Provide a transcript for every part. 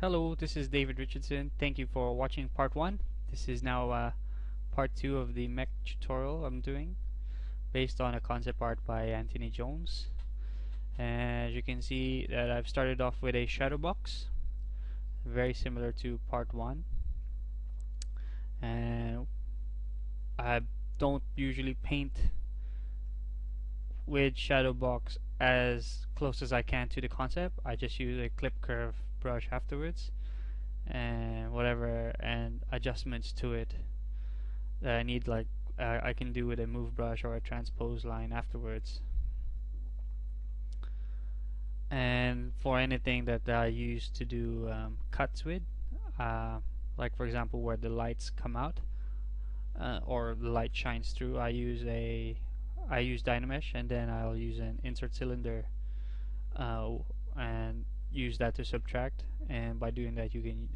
Hello, this is David Richardson. Thank you for watching part 1. This is now part 2 of the mech tutorial I'm doing based on a concept art by Anthony Jones. As you can see that I've started off with a shadow box, very similar to part 1. And I don't usually paint with shadow box as close as I can to the concept. I just use a clip curve brush afterwards and whatever and adjustments to it that I need, like I can do with a move brush or a transpose line afterwards. And for anything that I use to do cuts with, like for example where the lights come out or the light shines through, I use dynamesh, and then I'll use an insert cylinder and use that to subtract. And by doing that, you can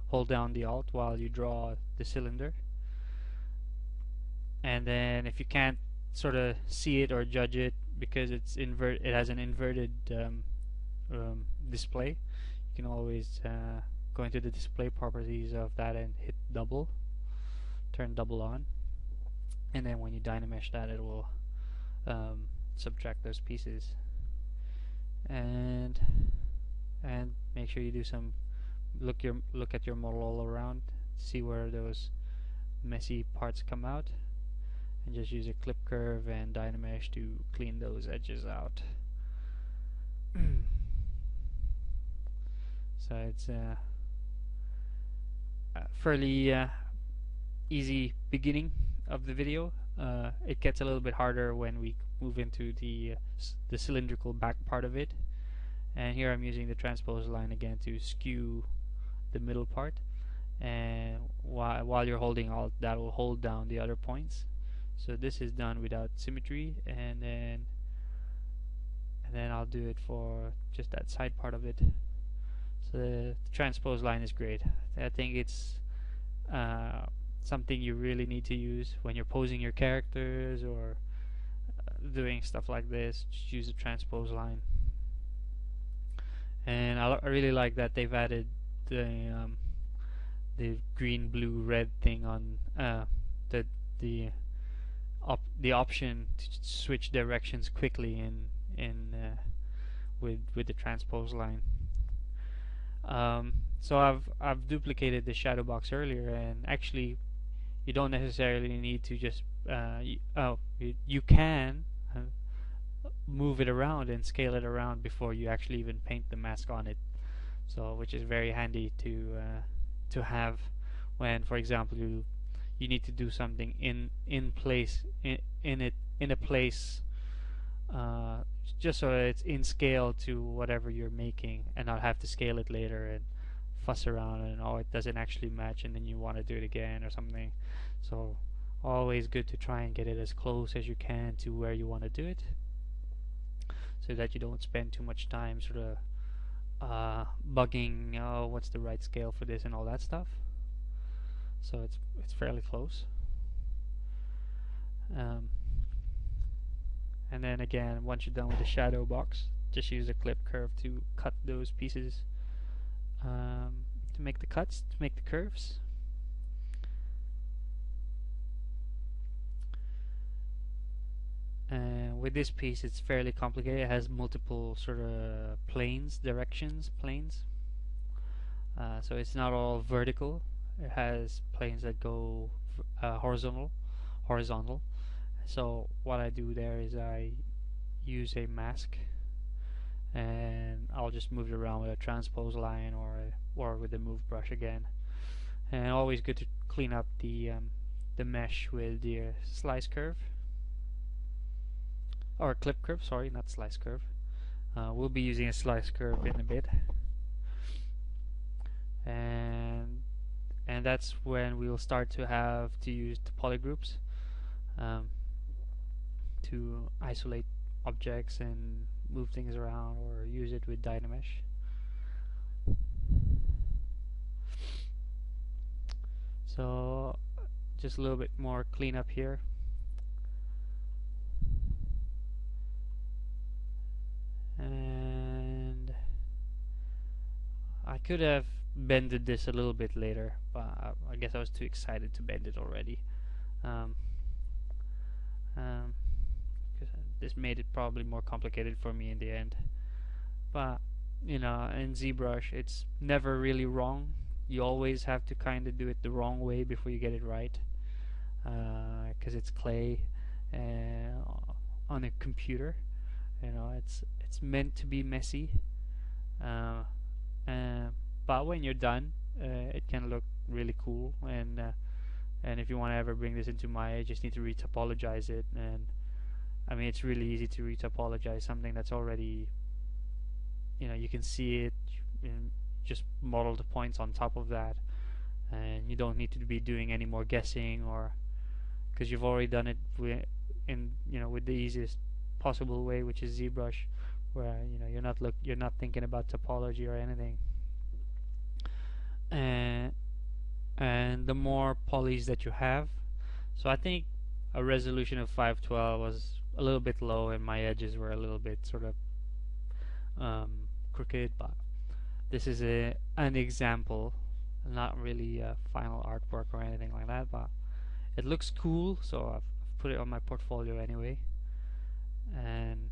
hold down the Alt while you draw the cylinder. And then if you can't sort of see it or judge it because it has an inverted display, you can always go into the display properties of that and hit double, turn double on, and then when you dynamesh that, it will subtract those pieces. And make sure you do some look at your model all around, see where those messy parts come out, and just use a clip curve and dynamesh to clean those edges out. So it's a fairly easy beginning of the video. It gets a little bit harder when we move into the cylindrical back part of it, and here I'm using the transpose line again to skew the middle part, and while you're holding Alt, that will hold down the other points. So this is done without symmetry, and then I'll do it for just that side part of it. So the transpose line is great. I think it's something you really need to use when you're posing your characters or doing stuff like this. Just use the transpose line. And I really like that they've added the green, blue, red thing on the option to switch directions quickly with the transpose line. So I've duplicated the shadow box earlier, and actually you don't necessarily need to just you can move it around and scale it around before you actually even paint the mask on it. So which is very handy to have when, for example, you need to do something in a place just so it's in scale to whatever you're making, and not have to scale it later and fuss around and it doesn't actually match, and then you want to do it again or something. So always good to try and get it as close as you can to where you want to do it, so that you don't spend too much time sort of bugging, oh, what's the right scale for this and all that stuff. So it's fairly close. And then again, once you're done with the shadow box, just use a clip curve to cut those pieces, to make the cuts, to make the curves. With this piece, it's fairly complicated. It has multiple sort of planes, planes. So it's not all vertical. It has planes that go horizontal. So what I do there is I use a mask, and I'll just move it around with a transpose line or with the move brush again. And always good to clean up the mesh with the slice curve, or clip curve, sorry, not slice curve. We'll be using a slice curve in a bit, and that's when we'll start to have to use the polygroups to isolate objects and move things around, or use it with dynamesh. So just a little bit more cleanup here. And I could have bended this a little bit later, but I guess I was too excited to bend it already. Um, 'Cause this made it probably more complicated for me in the end. But in ZBrush, it's never really wrong. You always have to kind of do it the wrong way before you get it right, because it's clay on a computer. It's meant to be messy, uh, but when you're done, it can look really cool. And if you want to ever bring this into Maya, you just need to retopologize it. And I mean, it's really easy to retopologize something that's already, you can see it, and just model the points on top of that, and you don't need to be doing any more guessing, or because you've already done it with the easiest possible way, which is ZBrush, where you're not thinking about topology or anything. And the more polys that you have, so I think a resolution of 512 was a little bit low, and my edges were a little bit sort of crooked, but this is an example, not really a final artwork or anything like that, but it looks cool, so I've put it on my portfolio anyway. And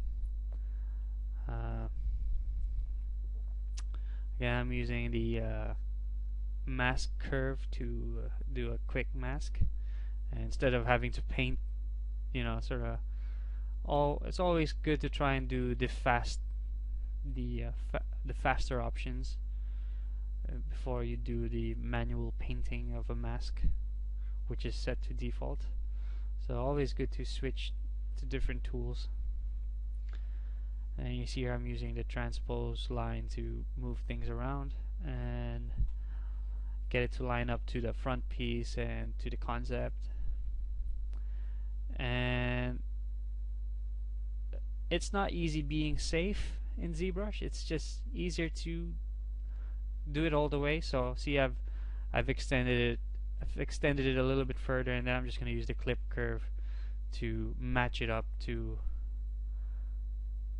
again, I'm using the mask curve to do a quick mask, and instead of having to paint, it's always good to try and do the faster options before you do the manual painting of a mask, which is set to default. So always good to switch to different tools. And you see here I'm using the transpose line to move things around and get it to line up to the front piece and to the concept. And it's not easy being safe in ZBrush. It's just easier to do it all the way. So see, I've extended it a little bit further, and then I'm just going to use the clip curve to match it up to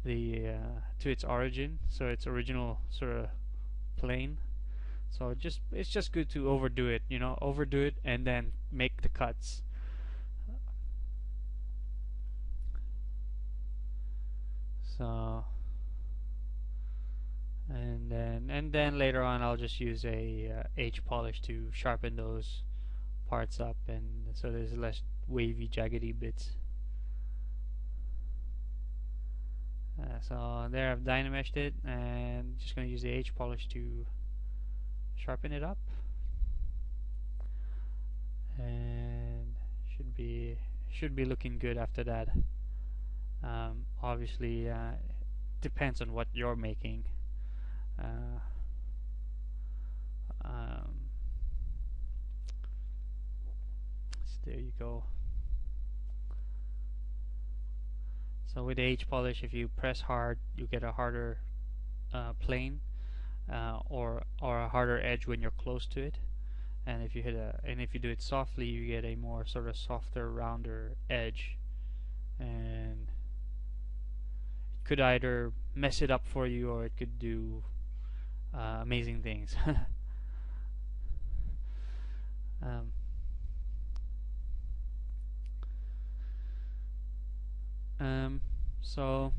the to its origin, so its original sort of plane. So it's just good to overdo it, and then make the cuts. So and then later on I'll just use a H polish to sharpen those parts up, and so there's less wavy, jaggedy bits. So there, I've dynameshed it, and just going to use the H polish to sharpen it up, and should be looking good after that. Obviously, depends on what you're making. So there you go. So with the H polish, if you press hard, you get a harder plane, or a harder edge when you're close to it. And if you do it softly, you get a more sort of softer, rounder edge. And it could either mess it up for you, or it could do amazing things. So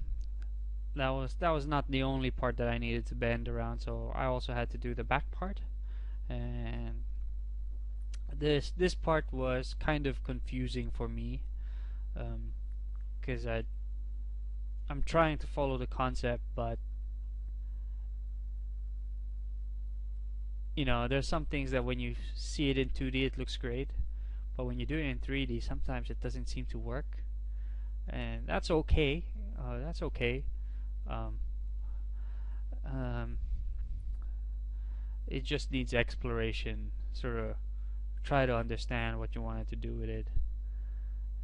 that was not the only part that I needed to bend around, so I also had to do the back part. And this part was kind of confusing for me, because I'm trying to follow the concept, but there's some things that when you see it in 2D it looks great, but when you do it in 3D sometimes it doesn't seem to work, and that's okay. It just needs exploration, sort of try to understand what you wanted to do with it,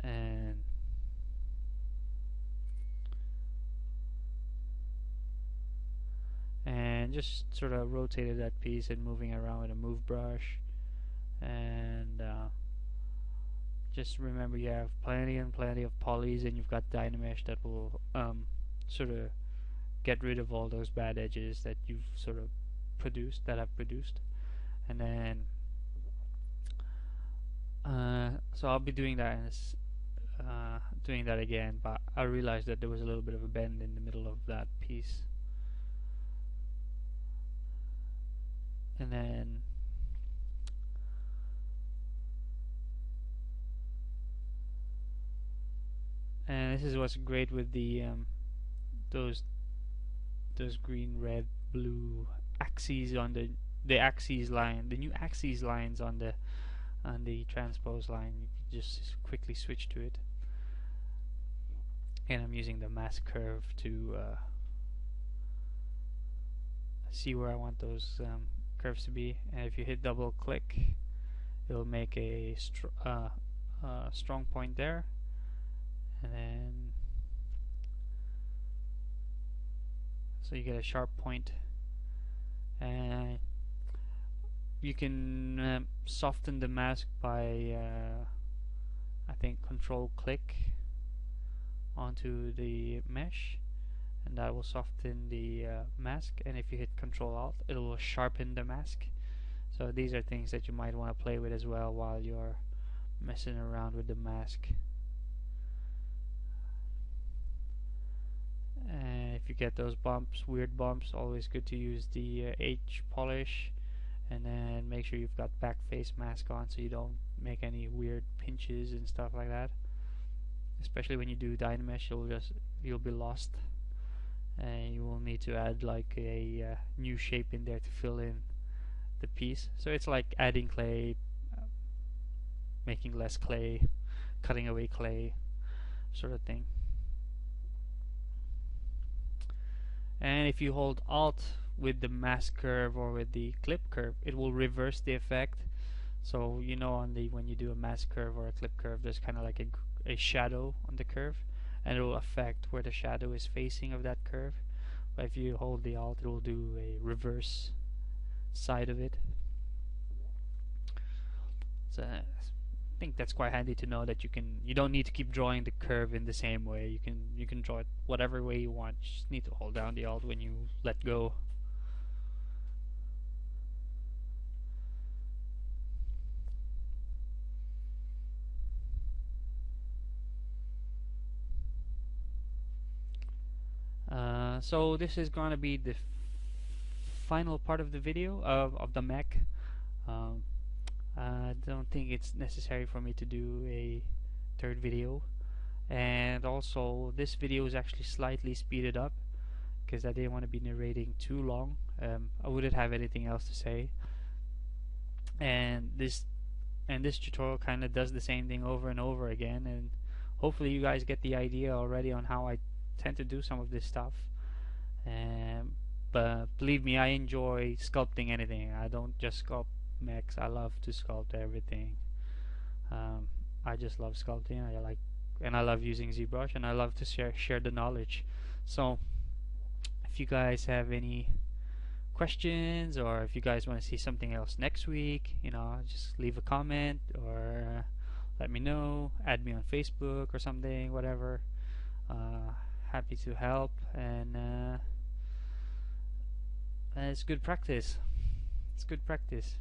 and just sort of rotated that piece and moving around with a move brush. And just remember, you have plenty and plenty of polys, and you've got Dynamesh that will sort of get rid of all those bad edges that you've sort of I've produced, and then so I'll be doing that again, but I realized that there was a little bit of a bend in the middle of that piece, and then this is what's great with the those green, red, blue axes on the axes line, the new axes lines on the transpose line. You can just quickly switch to it, and I'm using the mask curve to see where I want those curves to be. And if you hit double click, it'll make a strong point there, and then so you get a sharp point, and you can soften the mask by I think control click onto the mesh, and that will soften the mask, and if you hit control alt, it will sharpen the mask. So these are things that you might want to play with as well while you're messing around with the mask. If you get those bumps, weird bumps, always good to use the H polish, and then make sure you've got back face mask on so you don't make any weird pinches and stuff like that. Especially when you do dynamesh, you'll be lost, and you will need to add like a new shape in there to fill in the piece. So it's like adding clay, making less clay, cutting away clay, sort of thing. And if you hold Alt with the mask curve or with the clip curve, it will reverse the effect. So you know, when you do a mask curve or a clip curve, there's kind of like a shadow on the curve, and it will affect where the shadow is facing of that curve. But if you hold the Alt, it will do a reverse side of it. So I think that's quite handy to know, that you don't need to keep drawing the curve in the same way. You can draw it whatever way you want. You just need to hold down the Alt when you let go. So this is going to be the final part of the video of the mech. I don't think it's necessary for me to do a third video, and also this video is actually slightly speeded up because I didn't want to be narrating too long. I wouldn't have anything else to say, and this tutorial kind of does the same thing over and over again, and hopefully you guys get the idea already on how I tend to do some of this stuff. But believe me, I enjoy sculpting anything. I don't just sculpt mechs. I love to sculpt everything. I just love sculpting. I love using Zbrush, and I love to share the knowledge. So if you guys have any questions, or if you guys want to see something else next week, just leave a comment or let me know. Add me on Facebook or something, whatever. Happy to help, and it's good practice. It's good practice.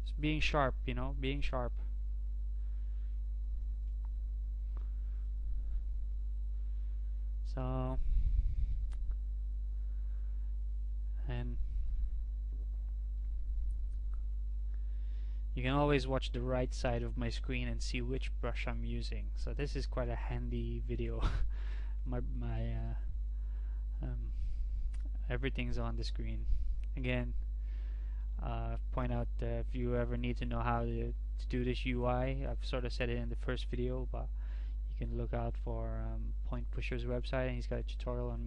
It's being sharp, being sharp. So, and you can always watch the right side of my screen and see which brush I'm using. So this is quite a handy video. Everything's on the screen. Again, point out if you ever need to know how to do this UI, I've sort of said it in the first video, but you can look out for Point Pusher's website, and he's got a tutorial on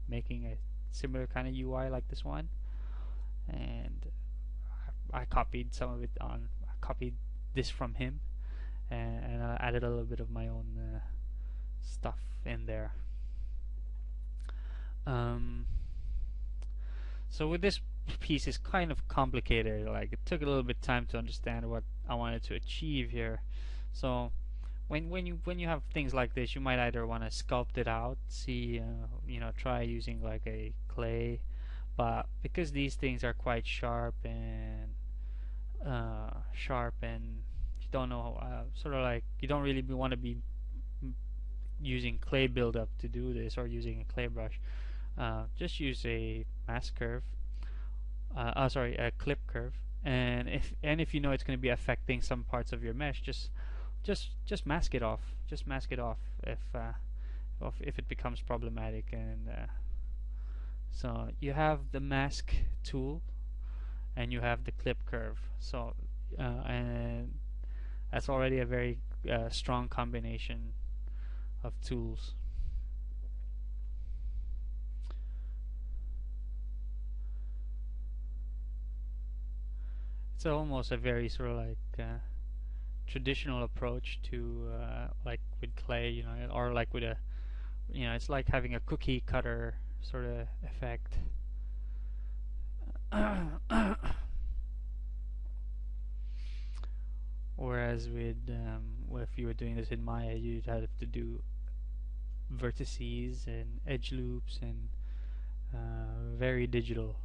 making a similar kind of UI like this one. And I copied some of it I copied this from him, and I added a little bit of my own stuff in there. So with this piece, is kind of complicated. Like, it took a little bit of time to understand what I wanted to achieve here. So when you have things like this, you might either want to sculpt it out, see, try using like a clay, but because these things are quite sharp and you don't know, sort of like you don't really want to be using clay buildup to do this or using a clay brush. Just use a mask curve, sorry, a clip curve, and if you know it's going to be affecting some parts of your mesh, just mask it off. Just mask it off if it becomes problematic. And so you have the mask tool and you have the clip curve. So and that's already a very strong combination of tools. It's almost a very sort of like traditional approach to like with clay, or like with a, it's like having a cookie cutter sort of effect. Whereas with if you were doing this in Maya, you'd have to do vertices and edge loops and very digital.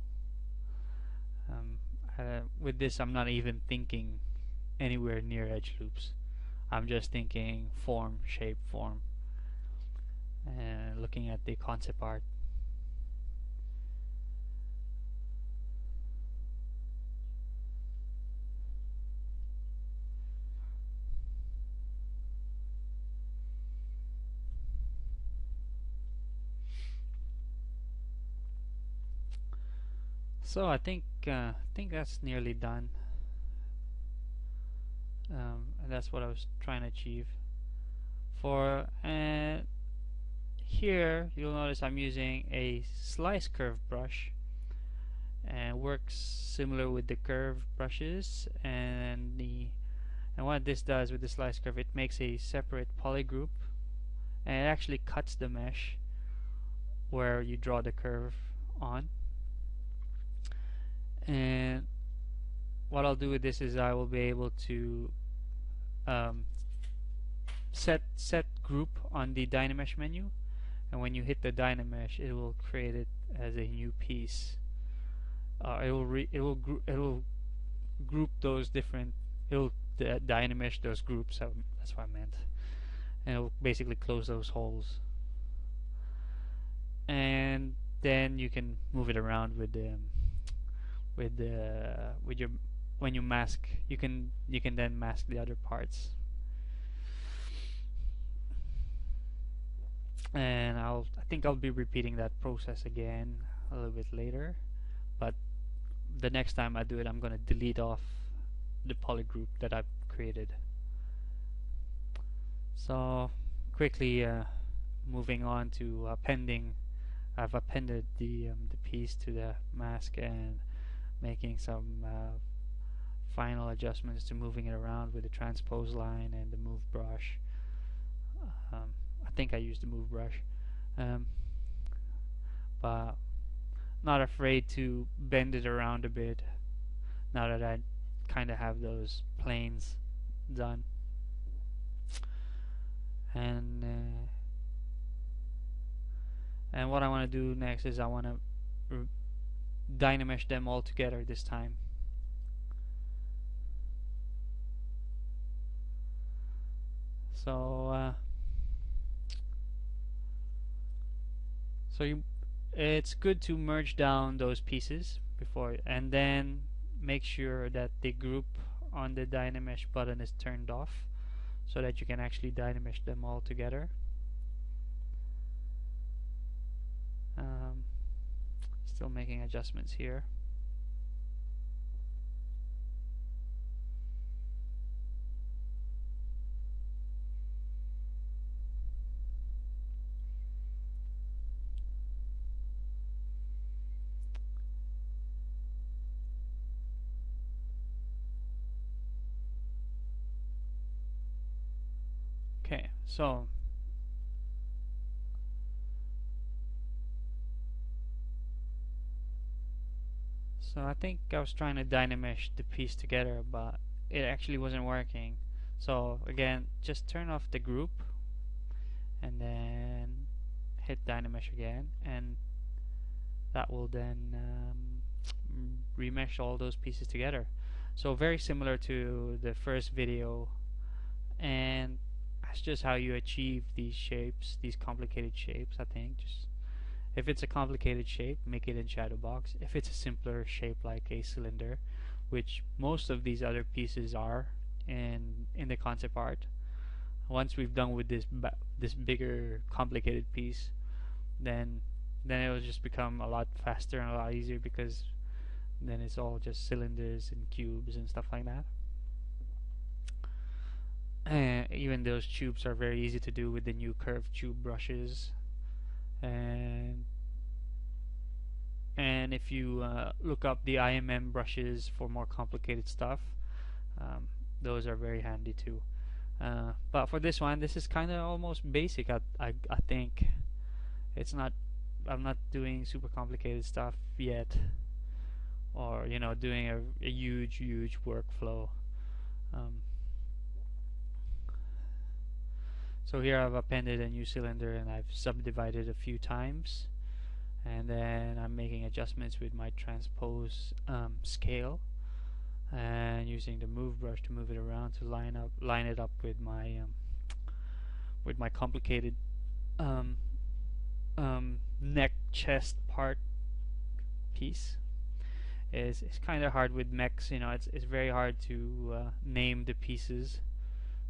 With this, I'm not even thinking anywhere near edge loops. I'm just thinking form, shape, form, and looking at the concept art. So I think that's nearly done. And that's what I was trying to achieve. For here, you'll notice I'm using a slice curve brush, and works similar with the curve brushes. And what this does with the slice curve, it makes a separate polygroup, and it actually cuts the mesh where you draw the curve on. And what I'll do with this is I will be able to set group on the Dynamesh menu, and when you hit the Dynamesh, it will create it as a new piece. It will group those different. It will Dynamesh those groups. That's what I meant. And it will basically close those holes. And then you can move it around with your when you mask. You can then mask the other parts. And I think I'll be repeating that process again a little bit later, but the next time I do it, I'm going to delete off the polygroup that I've created. So quickly moving on to appending. I've appended the piece to the mask and making some final adjustments to moving it around with the transpose line and the move brush. I think I used the move brush, but not afraid to bend it around a bit now that I kind of have those planes done. And what I want to do next is I want to Dynamesh them all together this time. So it's good to merge down those pieces before, and then make sure that the group on the Dynamesh button is turned off, so that you can actually Dynamesh them all together. Still making adjustments here. Okay, so I think I was trying to Dynamesh the piece together, but it actually wasn't working. So again, just turn off the group and then hit Dynamesh again, and that will then remesh all those pieces together. So very similar to the first video, and that's just how you achieve these shapes, these complicated shapes. I think just if it's a complicated shape, make it in shadow box. If it's a simpler shape like a cylinder, which most of these other pieces are in the concept art, once we've done with this bigger complicated piece, then it will just become a lot faster and a lot easier, because then it's all just cylinders and cubes and stuff like that. And even those tubes are very easy to do with the new curved tube brushes. And if you look up the IMM brushes for more complicated stuff, those are very handy too. But for this one, this is kind of almost basic. I think it's not. I'm not doing super complicated stuff yet, or doing a huge workflow. So here I've appended a new cylinder and I've subdivided a few times, and then I'm making adjustments with my transpose scale, and using the move brush to move it around to line it up with my complicated neck chest part piece. It's kind of hard with mechs, it's very hard to name the pieces,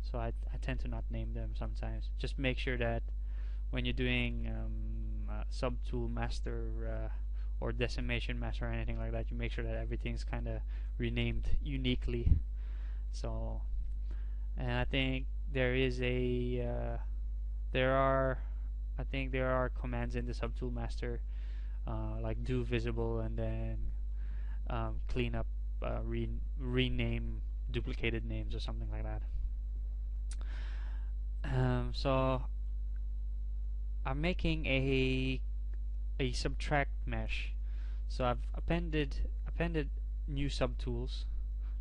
so I tend to not name them sometimes. Just make sure that when you're doing subtool master or decimation master or anything like that, you make sure that everything's kind of renamed uniquely. So, and I think there is there are commands in the subtool master, like do visible and then clean up, rename duplicated names or something like that. So I'm making a subtract mesh. So I've appended new subtools,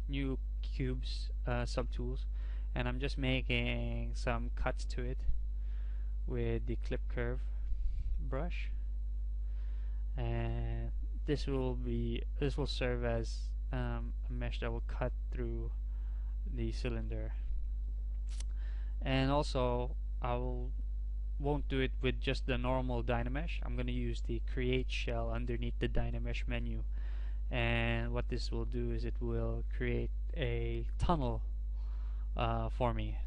new cubes subtools, and I'm just making some cuts to it with the clip curve brush, and this will serve as a mesh that will cut through the cylinder. And also won't do it with just the normal Dynamesh. I'm going to use the create shell underneath the Dynamesh menu, and what this will do is it will create a tunnel for me.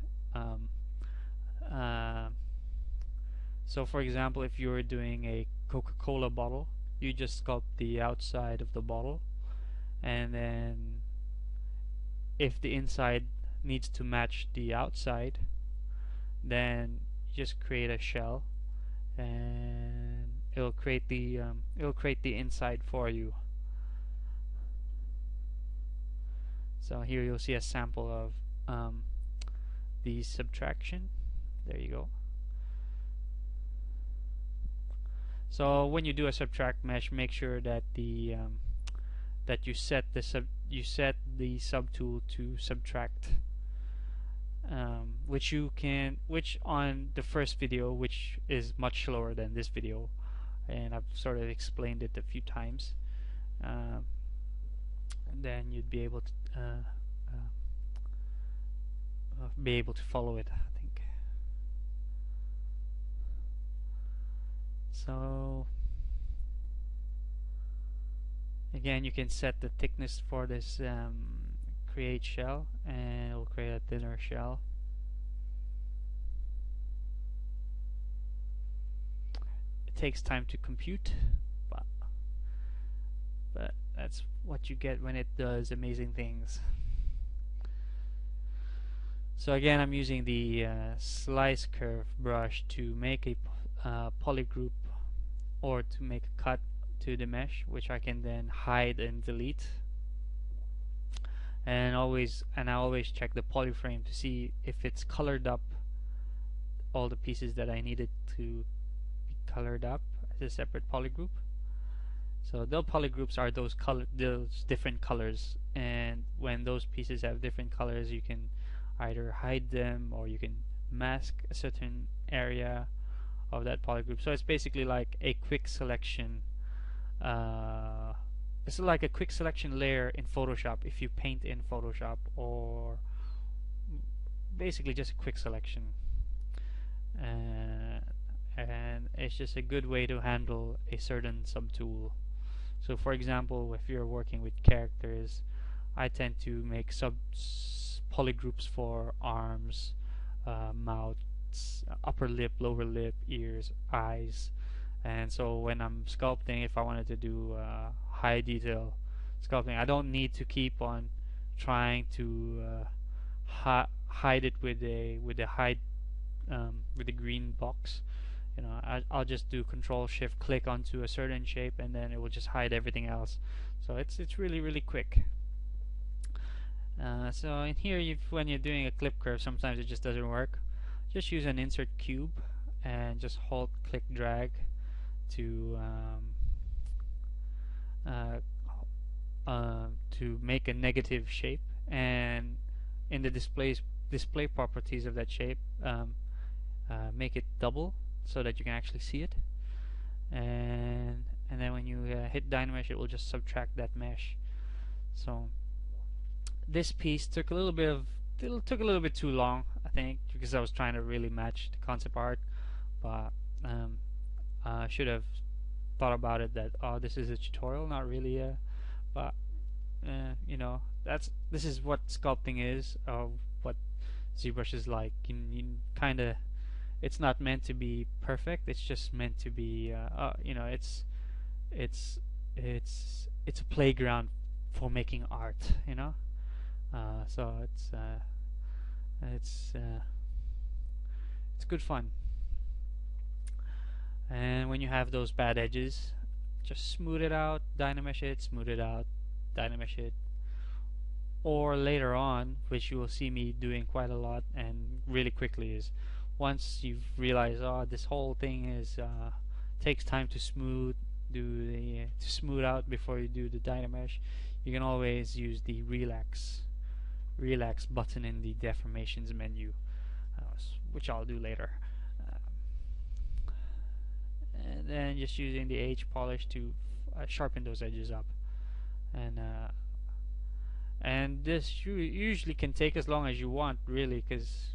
So for example, if you were doing a Coca-Cola bottle, you just sculpt the outside of the bottle, and then if the inside needs to match the outside, then you just create a shell, and it'll create the inside for you. So here you'll see a sample of the subtraction. There you go. So when you do a subtract mesh, make sure that the that you set the subtool to subtract, which on the first video, which is much slower than this video, and I've sort of explained it a few times, and then you'd be able to follow it, I think. So again, you can set the thickness for this create shell, and it will create a thinner shell. It takes time to compute, but that's what you get when it does amazing things. So again, I'm using the slice curve brush to make a polygroup, or to make a cut to the mesh, which I can then hide and delete. And I always check the polyframe to see if it's colored up all the pieces that I needed to be colored up as a separate polygroup. So the polygroups are those different colors, and when those pieces have different colors, you can either hide them or you can mask a certain area of that polygroup. So it's basically like a quick selection. It's like a quick selection layer in Photoshop if you paint in Photoshop, or basically just a quick selection. And it's just a good way to handle a certain subtool. So for example, if you're working with characters, I tend to make polygroups for arms, mouths, upper lip, lower lip, ears, eyes. And so when I'm sculpting, if I wanted to do high detail sculpting, I don't need to keep on trying to hide it with a green box. You know, I'll just do Control Shift click onto a certain shape, and then it will just hide everything else. So it's really quick. So in here, when you're doing a clip curve, sometimes it just doesn't work. Just use an insert cube and just hold click drag to make a negative shape, and in the display properties of that shape, make it double so that you can actually see it, and then when you hit Dynamesh, it will just subtract that mesh. So this piece took a little bit too long, I think, because I was trying to really match the concept art, but I should have thought about it that this is a tutorial, not really but you know, this is what sculpting is, what ZBrush is like. You kind of, it's not meant to be perfect, it's just meant to be you know, it's a playground for making art, you know. So it's good fun. And when you have those bad edges, just smooth it out, Dynamesh it, smooth it out, Dynamesh it. Or later on, which you will see me doing quite a lot and really quickly, is once you've realized, this whole thing is takes time to smooth out before you do the Dynamesh, you can always use the relax button in the deformations menu, which I'll do later. And then just using the H polish to sharpen those edges up, and this usually can take as long as you want, really, because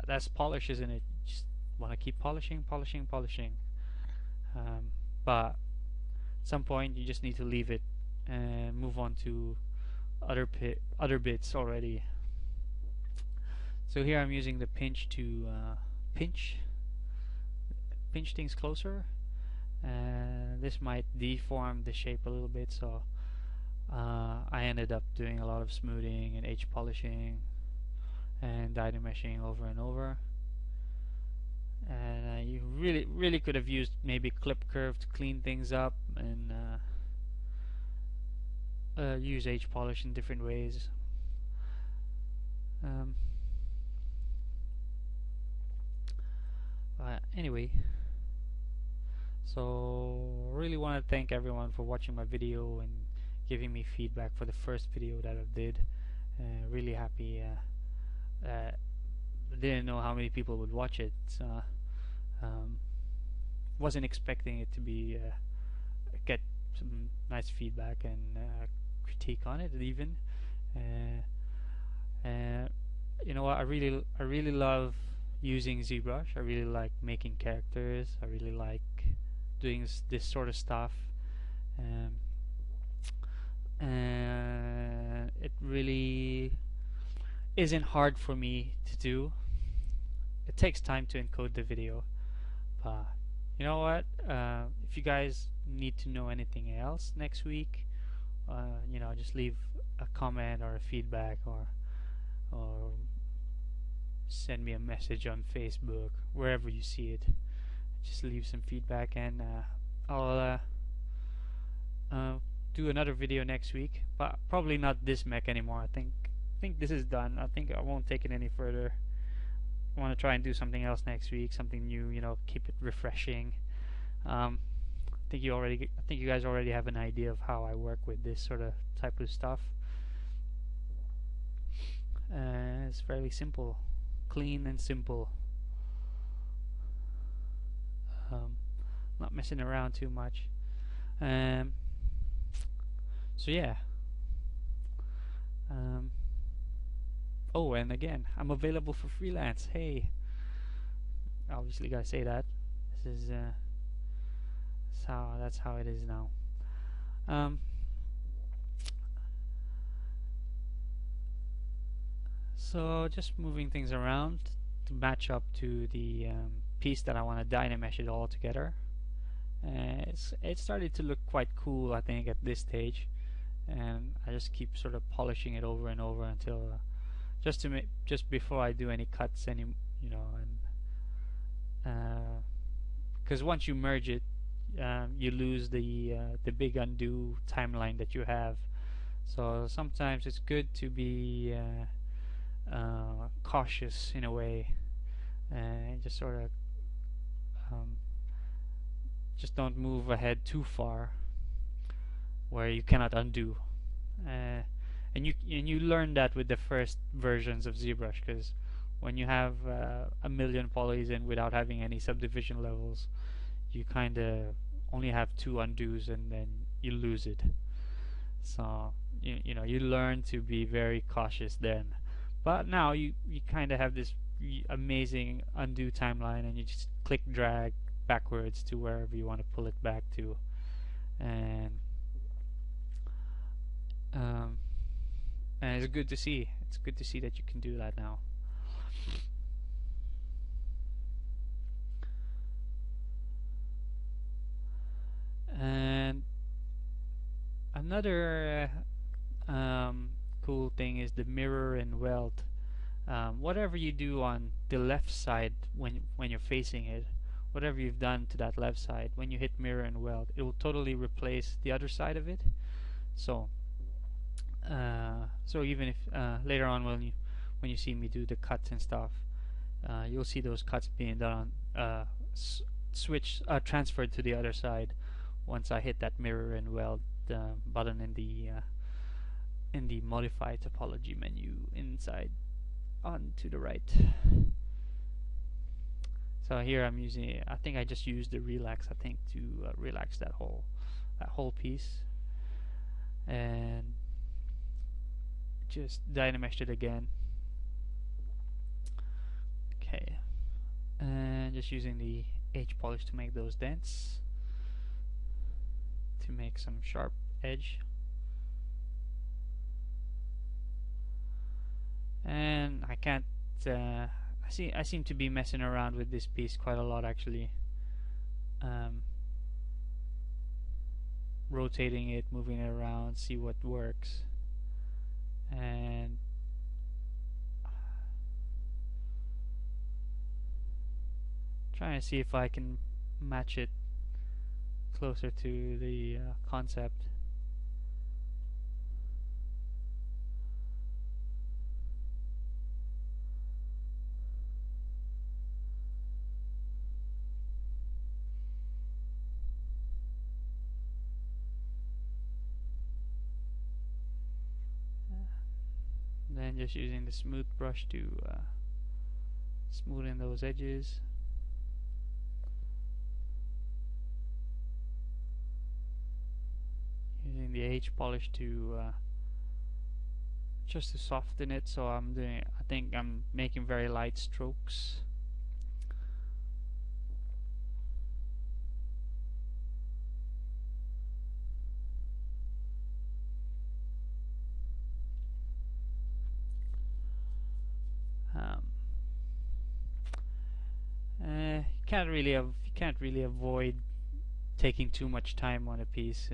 that's polish, isn't it? You just want to keep polishing. But at some point you just need to leave it and move on to other bits already. So here I'm using the pinch to pinch things closer, and this might deform the shape a little bit, so I ended up doing a lot of smoothing and H polishing and Dynameshing over and over. And you really could have used maybe clip curve to clean things up, and use H polish in different ways. Anyway, so really want to thank everyone for watching my video and giving me feedback for the first video that I did. Really happy. Didn't know how many people would watch it. Wasn't expecting it to be get some nice feedback and critique on it even. You know what? I really love using ZBrush. I really like making characters. I really like doing this sort of stuff. And it really isn't hard for me to do. It takes time to encode the video, but you know what? If you guys need to know anything else next week, you know, just leave a comment or a feedback, or send me a message on Facebook, wherever you see it. Just leave some feedback, and I'll do another video next week, but probably not this mech anymore. I think this is done. I think I won't take it any further. I want to try and do something else next week, something new, you know, keep it refreshing. I think you guys already have an idea of how I work with this sort of type of stuff. It's fairly simple, clean and simple. Not messing around too much. So yeah. Oh, and again, I'm available for freelance. Hey, obviously gotta say that. This is that's how it is now. So just moving things around to match up to the piece that I want to dynamesh it all together. It started to look quite cool, I think, at this stage, and I just keep sort of polishing it over and over until just before I do any cuts, and because once you merge it, you lose the big undo timeline that you have. So sometimes it's good to be cautious in a way, and just sort of just don't move ahead too far where you cannot undo. And you learn that with the first versions of Zbrush, because when you have a million polys in without having any subdivision levels, you kind of only have 2 undos and then you lose it. So you learn to be very cautious then. But now you kind of have this amazing undo timeline, and you just click drag backwards to wherever you want to pull it back to, and it's good to see. It's good to see that you can do that now. And another cool thing is the mirror and weld. Whatever you do on the left side when you're facing it, whatever you've done to that left side, when you hit mirror and weld, it will totally replace the other side of it. So even if later on when you see me do the cuts and stuff, you'll see those cuts being done on transferred to the other side once I hit that mirror and weld button in the modify topology menu inside on to the right. So here I'm using, I think I just used the relax, I think, to relax that whole piece, and just dynameshed it again. Okay, and just using the H polish to make those dents, to make some sharp edge. And I can't I seem to be messing around with this piece quite a lot, actually. Rotating it, moving it around, see what works, and trying to see if I can match it closer to the concept. Then just using the smooth brush to smoothen those edges. Using the H polish to just to soften it, so I think I'm making very light strokes. You can't really avoid taking too much time on a piece.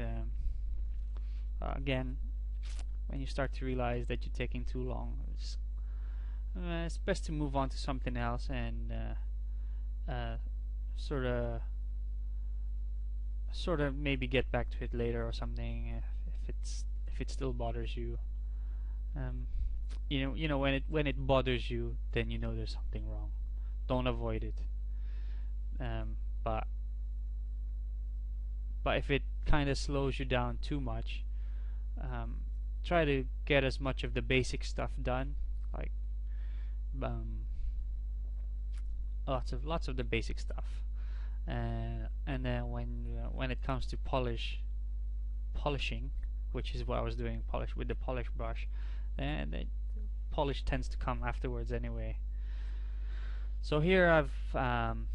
Again, when you start to realize that you're taking too long, it's best to move on to something else and sort of maybe get back to it later or something if it still bothers you. You know when it bothers you, then you know there's something wrong. Don't avoid it. But if it kind of slows you down too much, try to get as much of the basic stuff done like um, lots of the basic stuff. And then when it comes to polishing, which is what I was doing, polish with the polish brush, then the polish tends to come afterwards anyway. So here I'm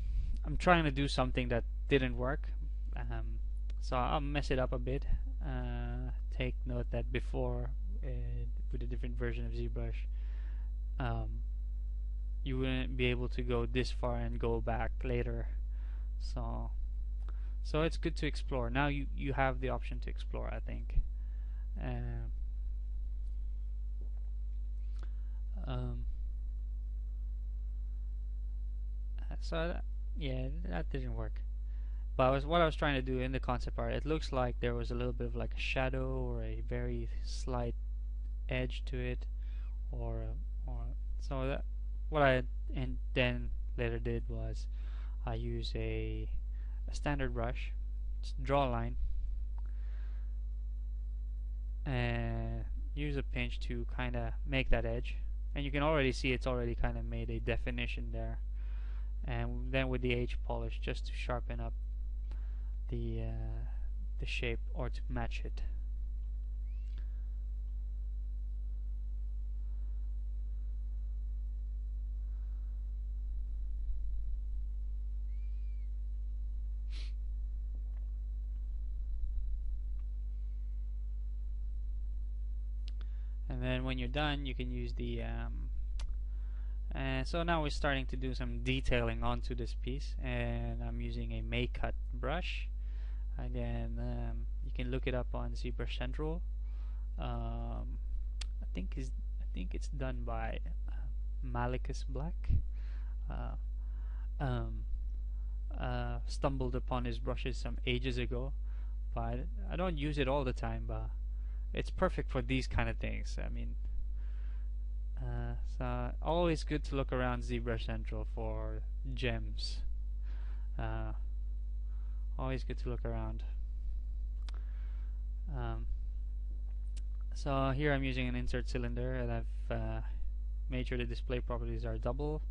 trying to do something that didn't work, so I'll mess it up a bit. Take note that before, with a different version of ZBrush, you wouldn't be able to go this far and go back later. So it's good to explore. Now you have the option to explore, I think. Yeah, that didn't work. But what I was trying to do in the concept art, it looks like there was a little bit of like a shadow or a very slight edge to it, or so that what I and then later did was I use a standard brush, just draw a line, and use a pinch to kind of make that edge, and you can already see it's already kind of made a definition there. And then with the H polish, just to sharpen up the shape, or to match it. And then when you're done, you can use the so now we're starting to do some detailing onto this piece, and I'm using a Mech cut brush. Again, you can look it up on ZBrush Central. I think it's done by Malicus Black. Stumbled upon his brushes some ages ago, but I don't use it all the time. But it's perfect for these kind of things. I mean, so always good to look around ZBrush Central for gems. Always good to look around. So here I'm using an insert cylinder, and I've made sure the display properties are double,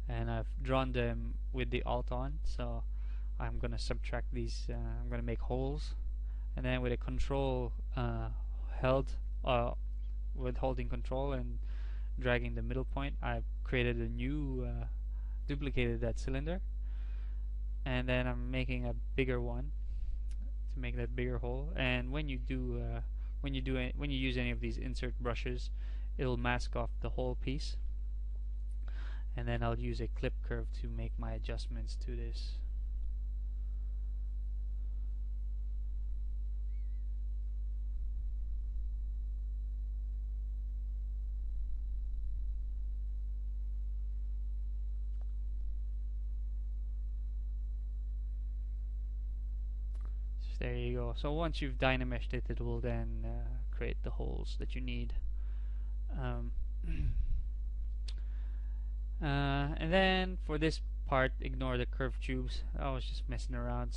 and I've drawn them with the Alt on. So I'm gonna subtract these. I'm gonna make holes, and then with a Control held, with holding Control and dragging the middle point, I've created a new, duplicated that cylinder, and then I'm making a bigger one to make that bigger hole. And when you use any of these insert brushes, it'll mask off the whole piece. And then I'll use a clip curve to make my adjustments to this. There you go. So once you've dynameshed it, it will then create the holes that you need. And then for this part, ignore the curved tubes. I was just messing around,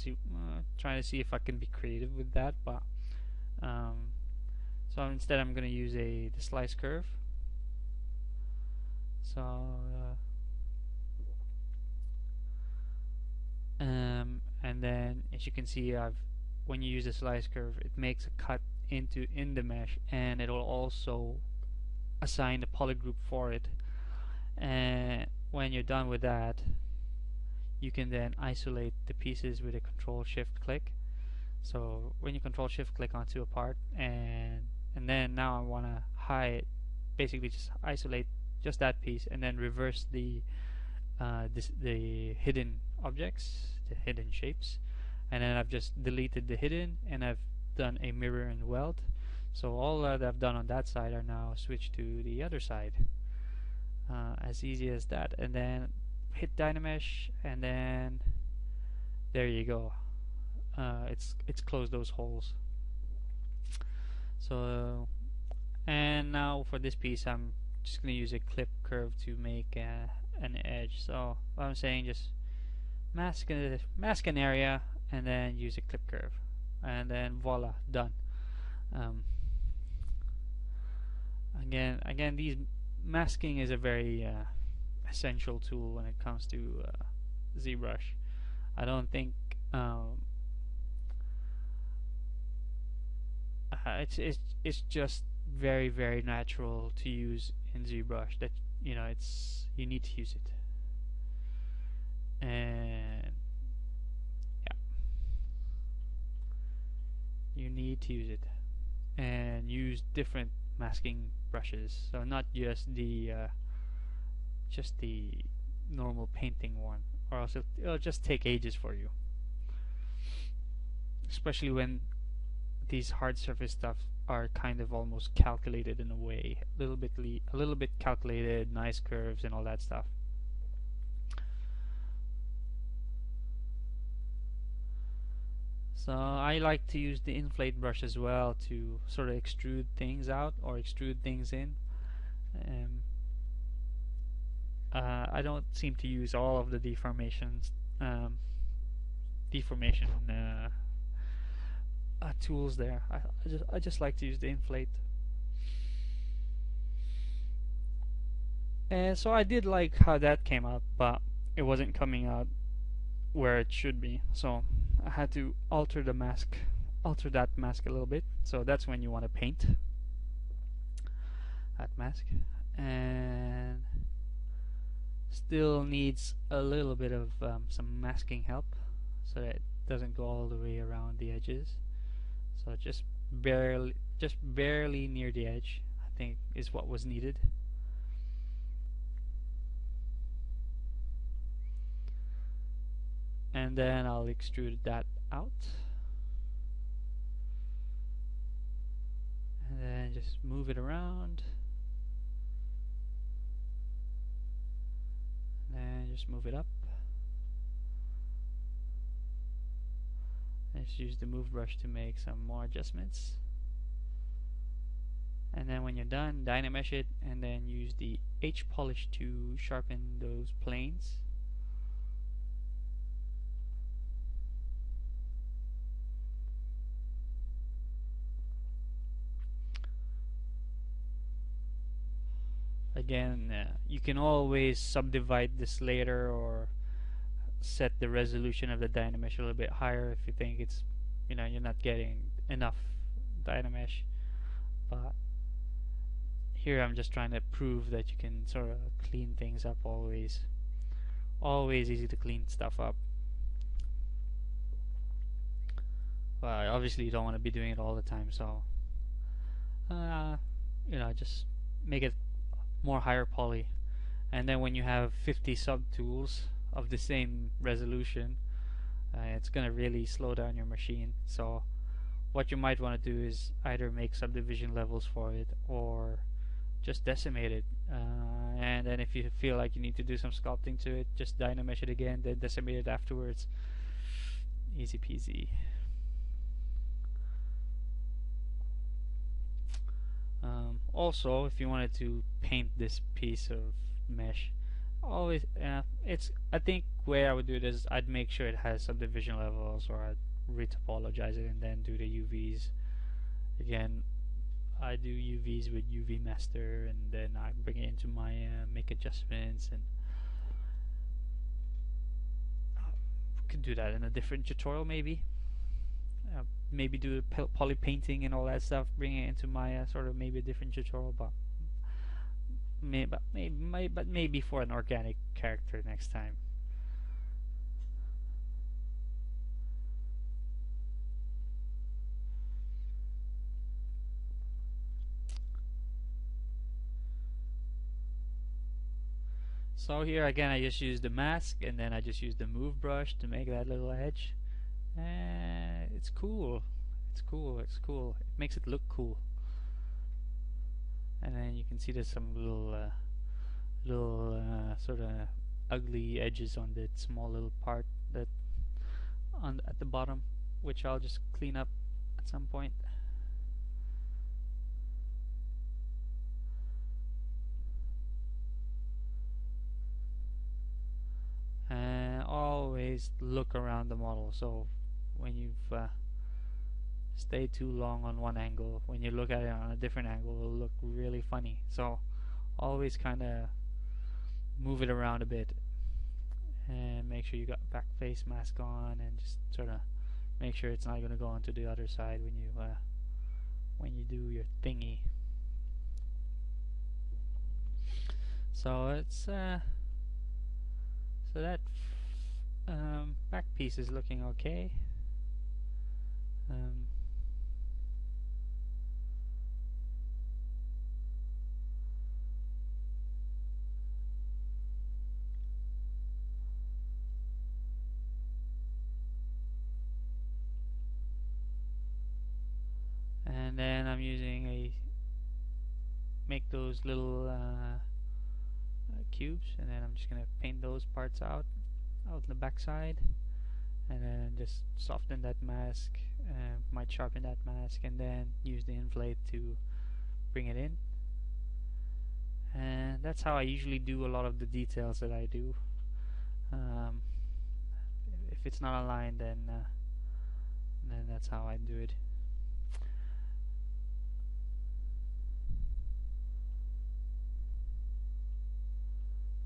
trying to see if I can be creative with that. But so instead, I'm going to use the slice curve. So and then, as you can see, when you use the slice curve, it makes a cut in the mesh, and it will also assign a polygroup for it. And when you're done with that, you can then isolate the pieces with a Control-Shift-Click. So when you Control-Shift-Click onto a part, and then now I want to hide, basically just isolate just that piece, and then reverse the hidden objects, the hidden shapes. And then I've just deleted the hidden, and I've done a mirror and weld. So all that I've done on that side are now switched to the other side. As easy as that. And then hit Dynamesh, and then there you go. It's closed those holes. So and now for this piece, I'm just gonna use a clip curve to make an edge. So what I'm saying, just mask an area, and then use a clip curve, and then voila, done. Again, these masking is a very essential tool when it comes to ZBrush. I don't think it's just very natural to use in ZBrush, that it's you need to use it. And yeah, you need to use it, and use different masking brushes, so not just the normal painting one, or else it'll just take ages for you, especially when these hard surface stuff are kind of almost calculated in a way, a little bit calculated, nice curves and all that stuff. So I like to use the inflate brush as well to sort of extrude things out or extrude things in. I don't seem to use all of the deformation tools there. I just like to use the inflate. And so I did like how that came out, but it wasn't coming out where it should be. So I had to alter that mask a little bit. So that's when you want to paint that mask, and still needs a little bit of some masking help so that it doesn't go all the way around the edges. So just barely near the edge, I think, is what was needed. And then I'll extrude that out, and then just move it around, and then just move it up, and just use the move brush to make some more adjustments. And then when you're done, dynamesh it, and then use the H polish to sharpen those planes. Again, you can always subdivide this later, or set the resolution of the dynamesh a little bit higher if you think it's, you're not getting enough dynamesh. But here I'm just trying to prove that you can sort of clean things up always. Always easy to clean stuff up. Well, obviously you don't want to be doing it all the time, so just make it more higher poly. And then when you have 50 subtools of the same resolution, it's gonna really slow down your machine. So what you might want to do is either make subdivision levels for it, or just decimate it, and then if you feel like you need to do some sculpting to it, just dynamesh it again, then decimate it afterwards. Easy peasy. Also, if you wanted to paint this piece of mesh, always I think the way I would do it is I'd make sure it has subdivision levels, or I'd retopologize it and then do the UVs. Again, I do UVs with UV master, and then I bring it into my make adjustments, and could do that in a different tutorial maybe. Maybe do poly painting and all that stuff, bring it into my sort of maybe a different tutorial, but maybe for an organic character next time. So here again I just use the mask, and then I just use the move brush to make that little edge. It's cool. It's cool. It's cool. It makes it look cool. And then you can see there's some little sort of ugly edges on that small little part that at the bottom, which I'll just clean up at some point. And always look around the model. So when you've stayed too long on one angle, when you look at it on a different angle, it'll look really funny. So always kind of move it around a bit and make sure you got back face mask on, and just sort of make sure it's not going to go onto the other side when you do your thingy. So it's so that back piece is looking okay. And then I'm using make those little cubes, and then I'm just gonna paint those parts out the back side, and then just soften that mask, might sharpen that mask, and then use the inflate to bring it in. And that's how I usually do a lot of the details that I do. If it's not aligned, then that's how I do it.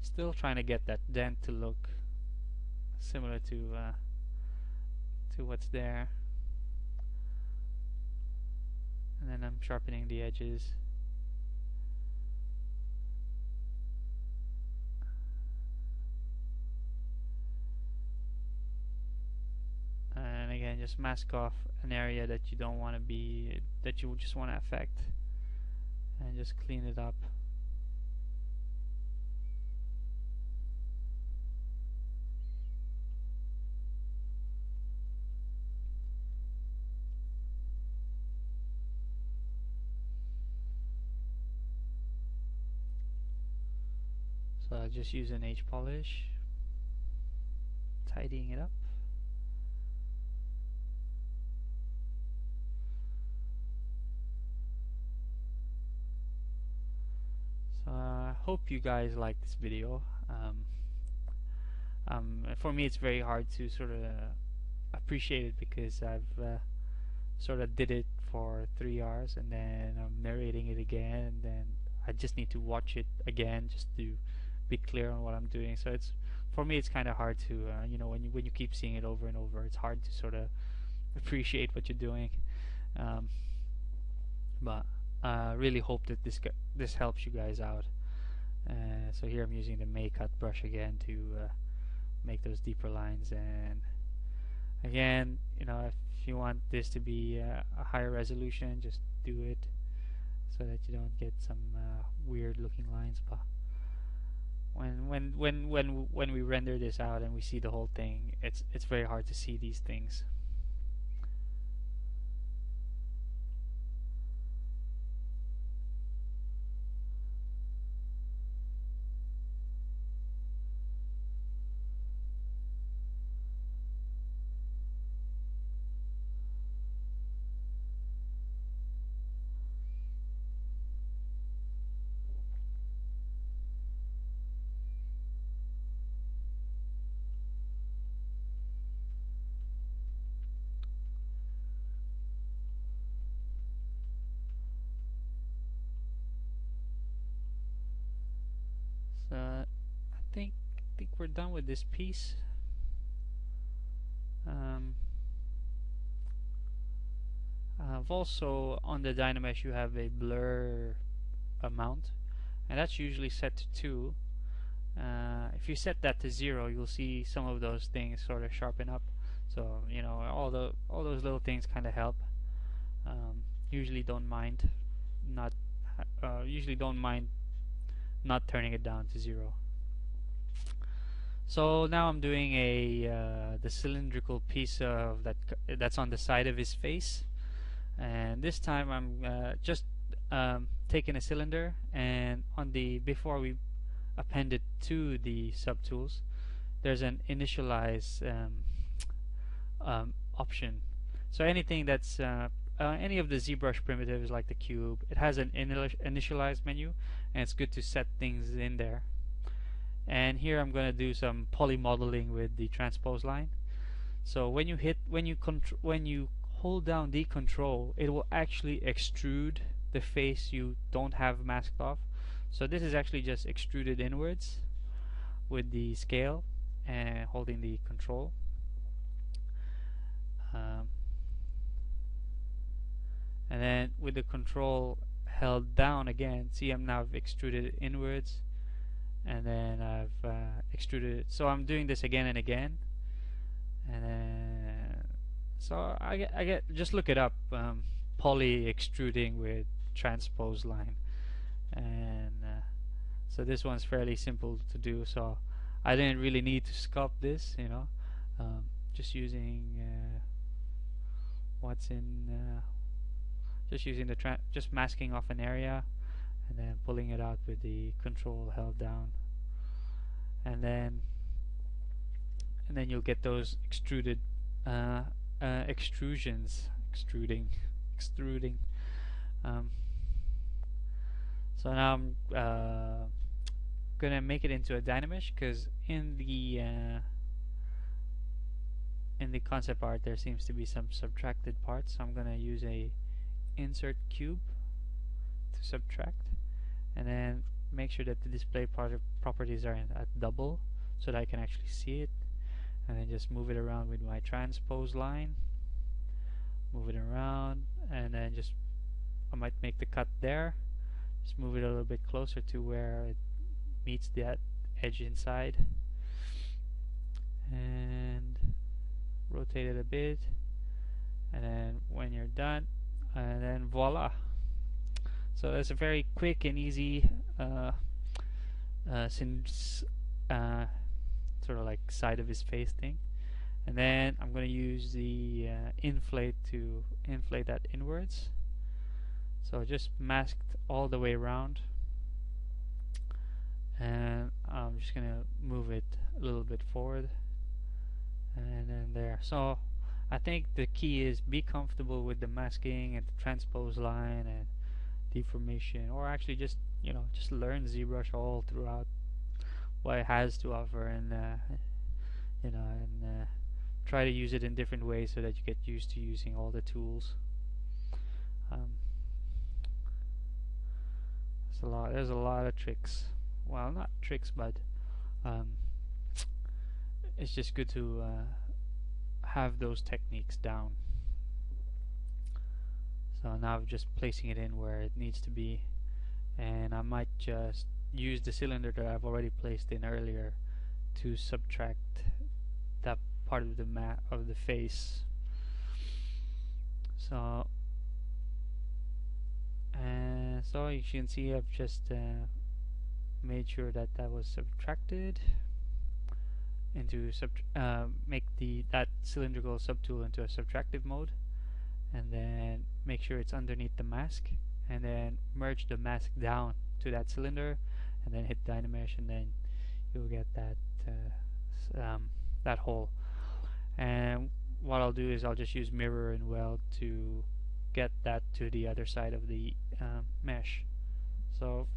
Still trying to get that dent to look similar to what's there, and then I'm sharpening the edges. And again, just mask off an area that you don't want to be, that you just want to affect, and just clean it up. So I'll just use an H polish, tidying it up. So I hope you guys like this video. For me, it's very hard to sort of appreciate it, because I've sort of did it for 3 hours, and then I'm narrating it again, and then I just need to watch it again just to be clear on what I'm doing. So it's, for me, it's kind of hard to you know, when you keep seeing it over and over, it's hard to sort of appreciate what you're doing. But I really hope that this helps you guys out. So here I'm using the Mech cut brush again to make those deeper lines. And again, you know, if you want this to be a higher resolution, just do it so that you don't get some weird looking lines. But when we render this out and we see the whole thing, it's very hard to see these things. So I think we're done with this piece. I've also, on the Dynamesh, you have a blur amount, and that's usually set to 2. If you set that to 0, you'll see some of those things sort of sharpen up. So you know, all those little things kind of help. Usually don't mind not turning it down to 0. So now I'm doing the cylindrical piece of that's on the side of his face, and this time I'm just taking a cylinder, and on the, before we append it to the subtools, there's an initialize option. So anything that's any of the Zbrush primitives, like the cube, it has an initialize menu, and it's good to set things in there. And here I'm going to do some poly modeling with the transpose line. So when you hold down the control, it will actually extrude the face you don't have masked off. So this is actually just extruded inwards with the scale and holding the control. And then with the control held down again, see I'm now extruded it inwards, and then I've extruded it. So I'm doing this again and again, and then so I get just look it up, poly extruding with transpose line, and so this one's fairly simple to do. So I didn't really need to sculpt this, you know, just using what's in. Just using the just masking off an area and then pulling it out with the control held down, and then you'll get those extruded extrusions, extruding. So now I'm gonna make it into a dynamesh, because in the concept art there seems to be some subtracted parts. So I'm gonna use a insert cube to subtract, and then make sure that the display properties are at double so that I can actually see it, and then just move it around with my transpose line, move it around, and then just I might make the cut there, just move it a little bit closer to where it meets that edge inside, and rotate it a bit, and then when you're done, and then voila. So that's a very quick and easy sort of like side of his face thing. And then I'm going to use the inflate to inflate that inwards. So just masked all the way around, and I'm just going to move it a little bit forward, and then there. So I think the key is be comfortable with the masking and the transpose line and deformation, or actually just, you know, just learn ZBrush all throughout what it has to offer, and you know, and try to use it in different ways so that you get used to using all the tools. There's a lot of tricks. Well, not tricks, but it's just good to have those techniques down. So now I'm just placing it in where it needs to be, and I might just use the cylinder that I've already placed in earlier to subtract that part of the face. So so you can see I've just made sure that was subtracted into make that cylindrical subtool into a subtractive mode, and then make sure it's underneath the mask, and then merge the mask down to that cylinder, and then hit Dynamesh, and then you'll get that that hole. And what I'll do is I'll just use mirror and weld to get that to the other side of the mesh. So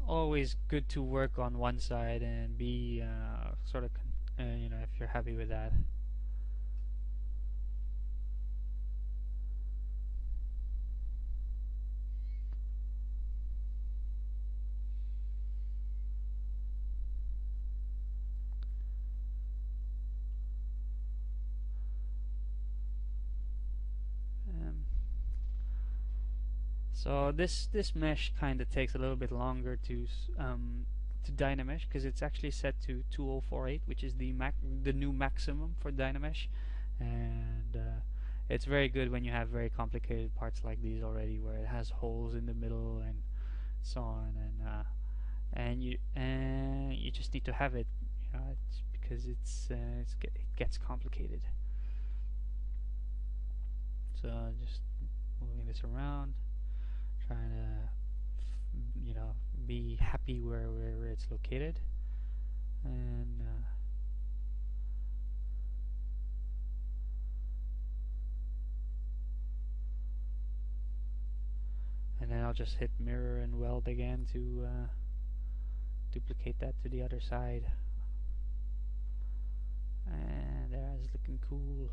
always good to work on one side and be sort of you know, if you're happy with that. So this mesh kind of takes a little bit longer to Dynamesh, because it's actually set to 2048, which is the new maximum for Dynamesh, and it's very good when you have very complicated parts like these already, where it has holes in the middle and so on, and you just need to have it, you know, because it gets complicated. So just moving this around, trying to, you know, be happy where it's located, and then I'll just hit mirror and weld again to duplicate that to the other side, and there, it's looking cool.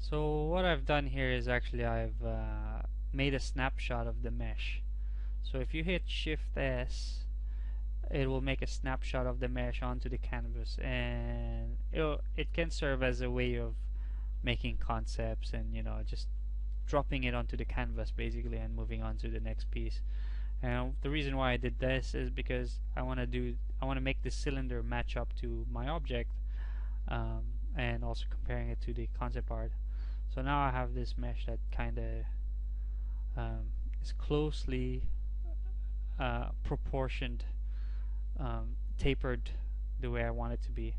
So what I've done here is actually I've made a snapshot of the mesh. So if you hit Shift S, it will make a snapshot of the mesh onto the canvas, and it can serve as a way of making concepts and, you know, just dropping it onto the canvas basically and moving on to the next piece. And the reason why I did this is because I want to make the cylinder match up to my object, and also comparing it to the concept art. So now I have this mesh that kind of is closely proportioned, tapered the way I want it to be,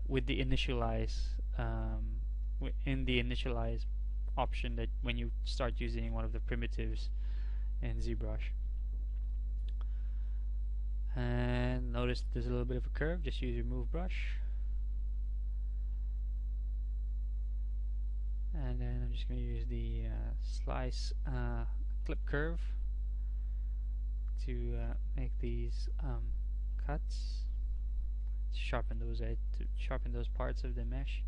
with the initialize, in the initialize option that when you start using one of the primitives in Zbrush. And notice there's a little bit of a curve. Just use your move brush, and then I'm just going to use the slice clip curve to make these cuts, to sharpen those parts of the mesh.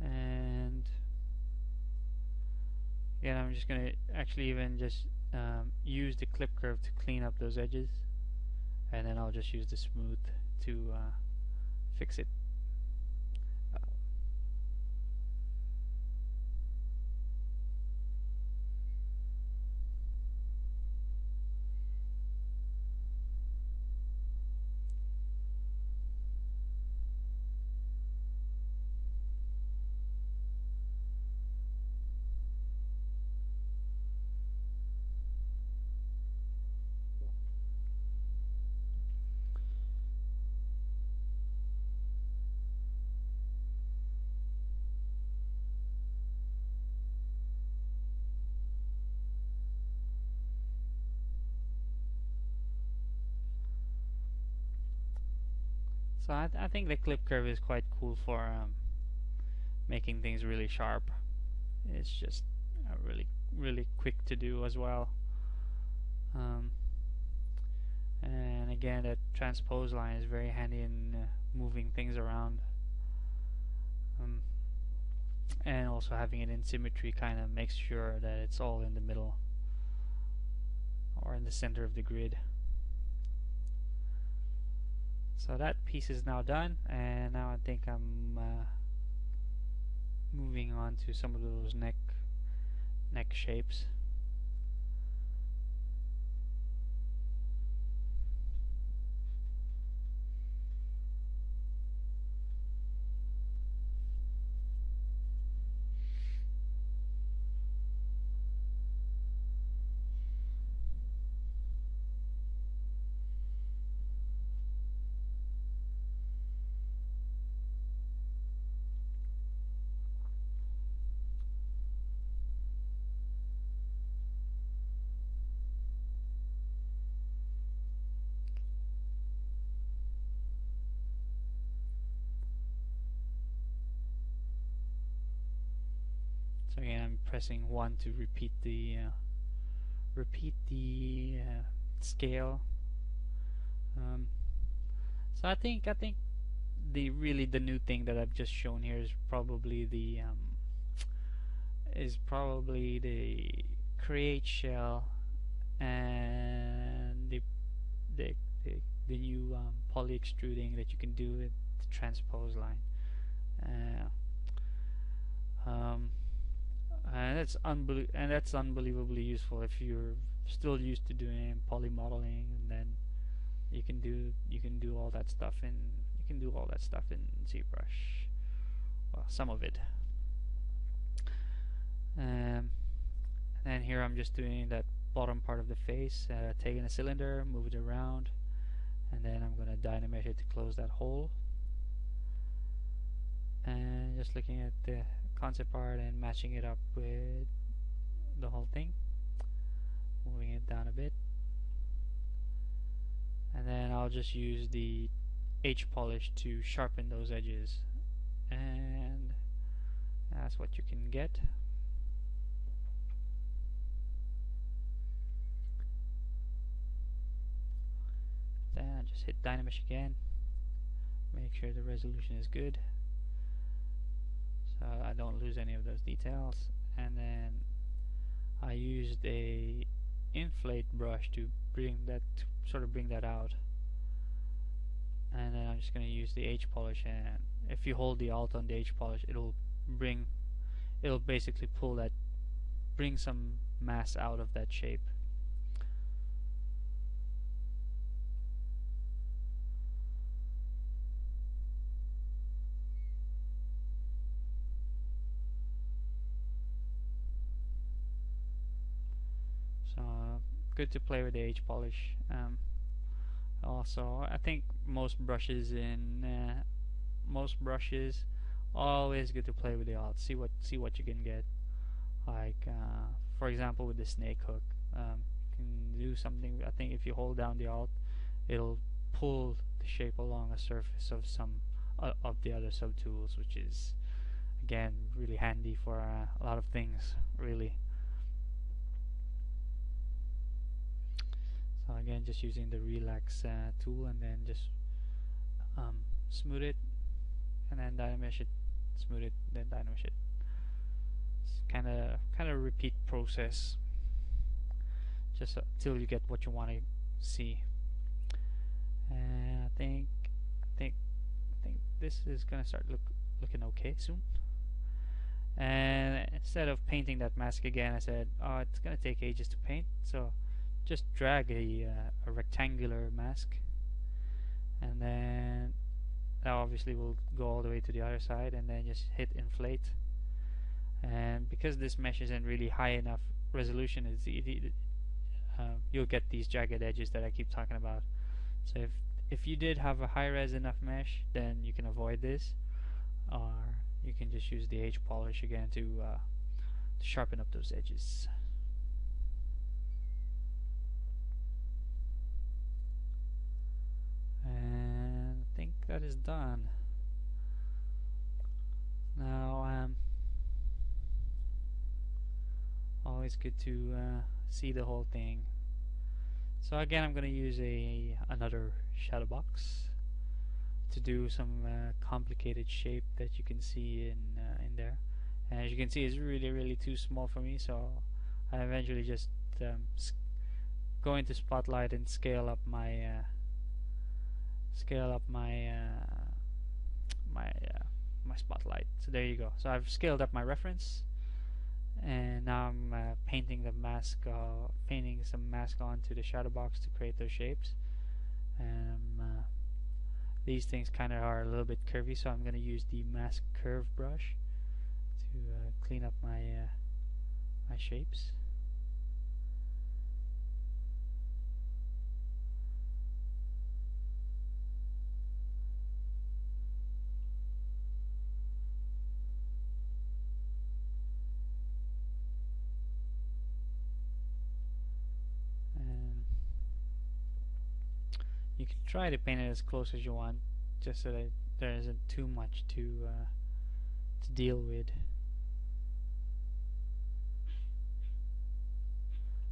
And again, I'm just going to actually even just use the clip curve to clean up those edges, and then I'll just use the smooth to fix it. So I think the clip curve is quite cool for making things really sharp. It's just really quick to do as well. And again, that transpose line is very handy in moving things around. And also having it in symmetry kind of makes sure that it's all in the middle or in the center of the grid. So that piece is now done, and now I think I'm moving on to some of those neck shapes. So again, I'm pressing 1 to repeat the scale. So I think the new thing that I've just shown here is probably the create shell and the new poly extruding that you can do with the transpose line. And that's unbelievably useful if you're still used to doing poly modeling, and then you can do all that stuff in ZBrush. Well, some of it. And then here I'm just doing that bottom part of the face, taking a cylinder, move it around, and then I'm going to dynamesh it to close that hole. And just looking at the concept art and matching it up with the whole thing, moving it down a bit, and then I'll just use the H polish to sharpen those edges, and that's what you can get. Then I just hit Dynamesh again, make sure the resolution is good so I don't lose any of those details. And then I used a inflate brush to bring that out. And then I'm just going to use the H polish, and if you hold the Alt on the H polish, it'll basically bring some mass out of that shape. So good to play with the H polish. Also, I think most brushes always good to play with the Alt. See what you can get. Like for example, with the snake hook, you can do something. I think if you hold down the Alt, it'll pull the shape along a surface of some of the other subtools, which is again really handy for a lot of things, really. So again, just using the relax tool, and then just smooth it, and then dynamesh it, smooth it, then dynamesh it. It's kind of repeat process, just till you get what you want to see. And I think this is gonna start looking okay soon. And instead of painting that mask again, I said, oh, it's gonna take ages to paint, so just drag a rectangular mask, and then that obviously will go all the way to the other side, and then just hit inflate. And because this mesh isn't really high enough resolution, it's you'll get these jagged edges that I keep talking about. So if you did have a high res enough mesh, then you can avoid this, or you can just use the H polish again to sharpen up those edges. And I think that is done. Now, always good to see the whole thing. So again, I'm going to use another shadow box to do some complicated shape that you can see in there. And as you can see, it's really too small for me, so I eventually just go into Spotlight and scale up my my spotlight. So there you go. So I've scaled up my reference, and now I'm painting some mask onto the shadow box to create those shapes. And these things kind of are a little bit curvy, so I'm going to use the mask curve brush to clean up my my shapes. You can try to paint it as close as you want, just so that there isn't too much to deal with.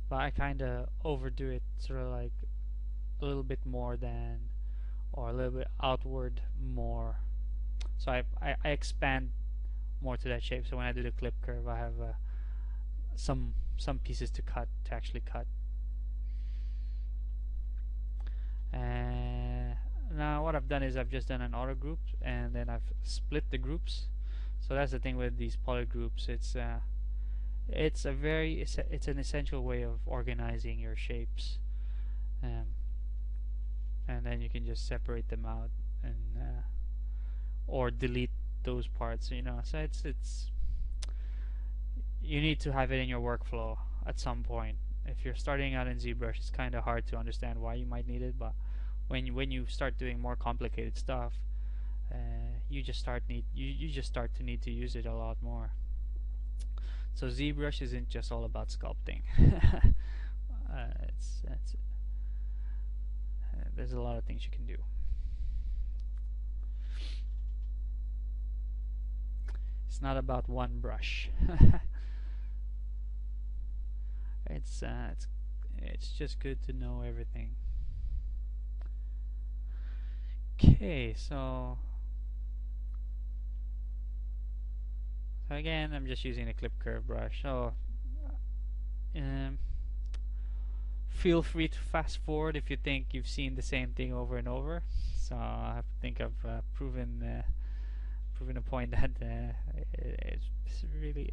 But I kind of overdo it, sort of like a little bit more than, or a little bit outward more. So I expand more to that shape. So when I do the clip curve, I have some pieces to actually cut. Now what I've done is I've just done an auto group, and then I've split the groups. So that's the thing with these polygroups. It's an essential way of organizing your shapes, and then you can just separate them out and or delete those parts. You know, so it's you need to have it in your workflow at some point. If you're starting out in Zbrush, it's kind of hard to understand why you might need it, but when you start doing more complicated stuff, you just start to need to use it a lot more. So Zbrush isn't just all about sculpting. There's a lot of things you can do. It's not about one brush. It's just good to know everything. Okay, so again, I'm just using a clip curve brush. So um, feel free to fast forward if you think you've seen the same thing over and over. So I think I've proven a point that it's really,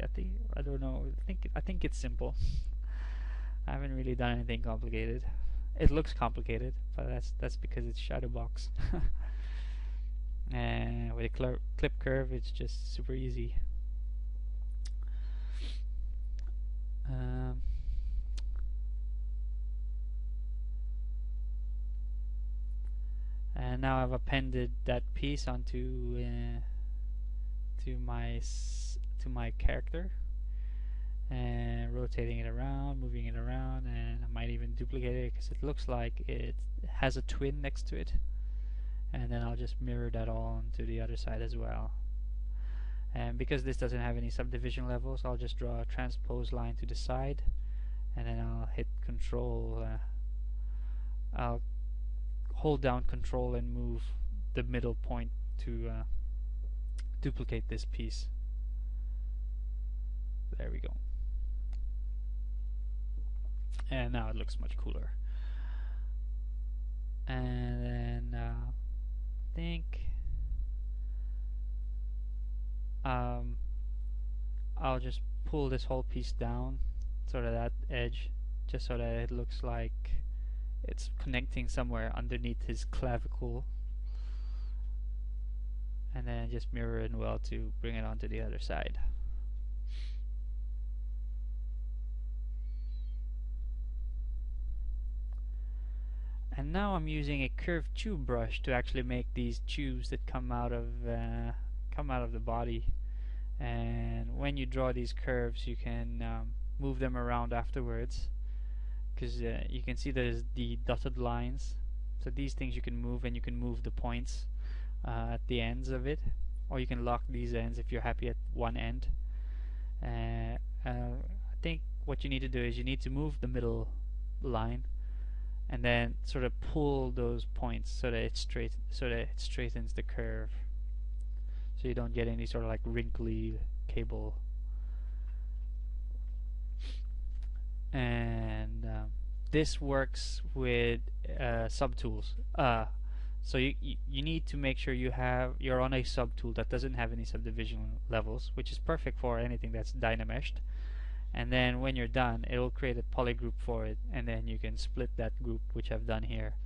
I don't know, I think it's simple. I haven't really done anything complicated. It looks complicated, but that's because it's Shadowbox. And with a clip curve, it's just super easy. And now I've appended that piece onto to my character, and rotating it around, moving it around, and I might even duplicate it because it looks like it has a twin next to it. And then I'll just mirror that all onto the other side as well. And because this doesn't have any subdivision levels, I'll just draw a transpose line to the side, and then I'll hit Control. I'll hold down Control and move the middle point to duplicate this piece. There we go. And now it looks much cooler. And then I think I'll just pull this whole piece down, sort of that edge, just so that it looks like it's connecting somewhere underneath his clavicle, and then just mirror it well to bring it onto the other side. And now I'm using a curved tube brush to actually make these tubes that come out of the body. And when you draw these curves, you can move them around afterwards, because you can see there's the dotted lines. So these things you can move, and you can move the points at the ends of it, or you can lock these ends if you're happy at one end. I think what you need to do is you need to move the middle line, and then sort of pull those points so that it straightens the curve, so you don't get any sort of like wrinkly cable. And this works with subtools. So you need to make sure you're on a subtool that doesn't have any subdivision levels, which is perfect for anything that's dynameshed. And then when you're done, it will create a polygroup for it, and then you can split that group, which I've done here.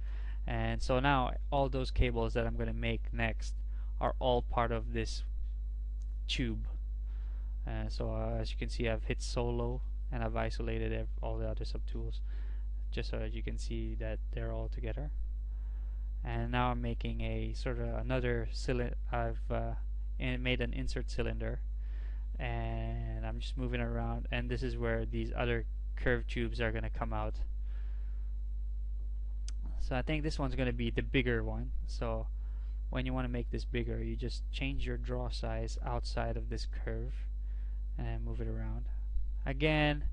And so now all those cables that I'm going to make next are all part of this tube. So as you can see, I've hit solo, and I've isolated all the other subtools, just so that you can see that they're all together. And now I'm making a sort of another cylinder. I've made an insert cylinder, and I'm just moving around, and this is where these other curved tubes are going to come out. So I think this one's going to be the bigger one. So when you want to make this bigger, you just change your draw size outside of this curve and move it around. Again,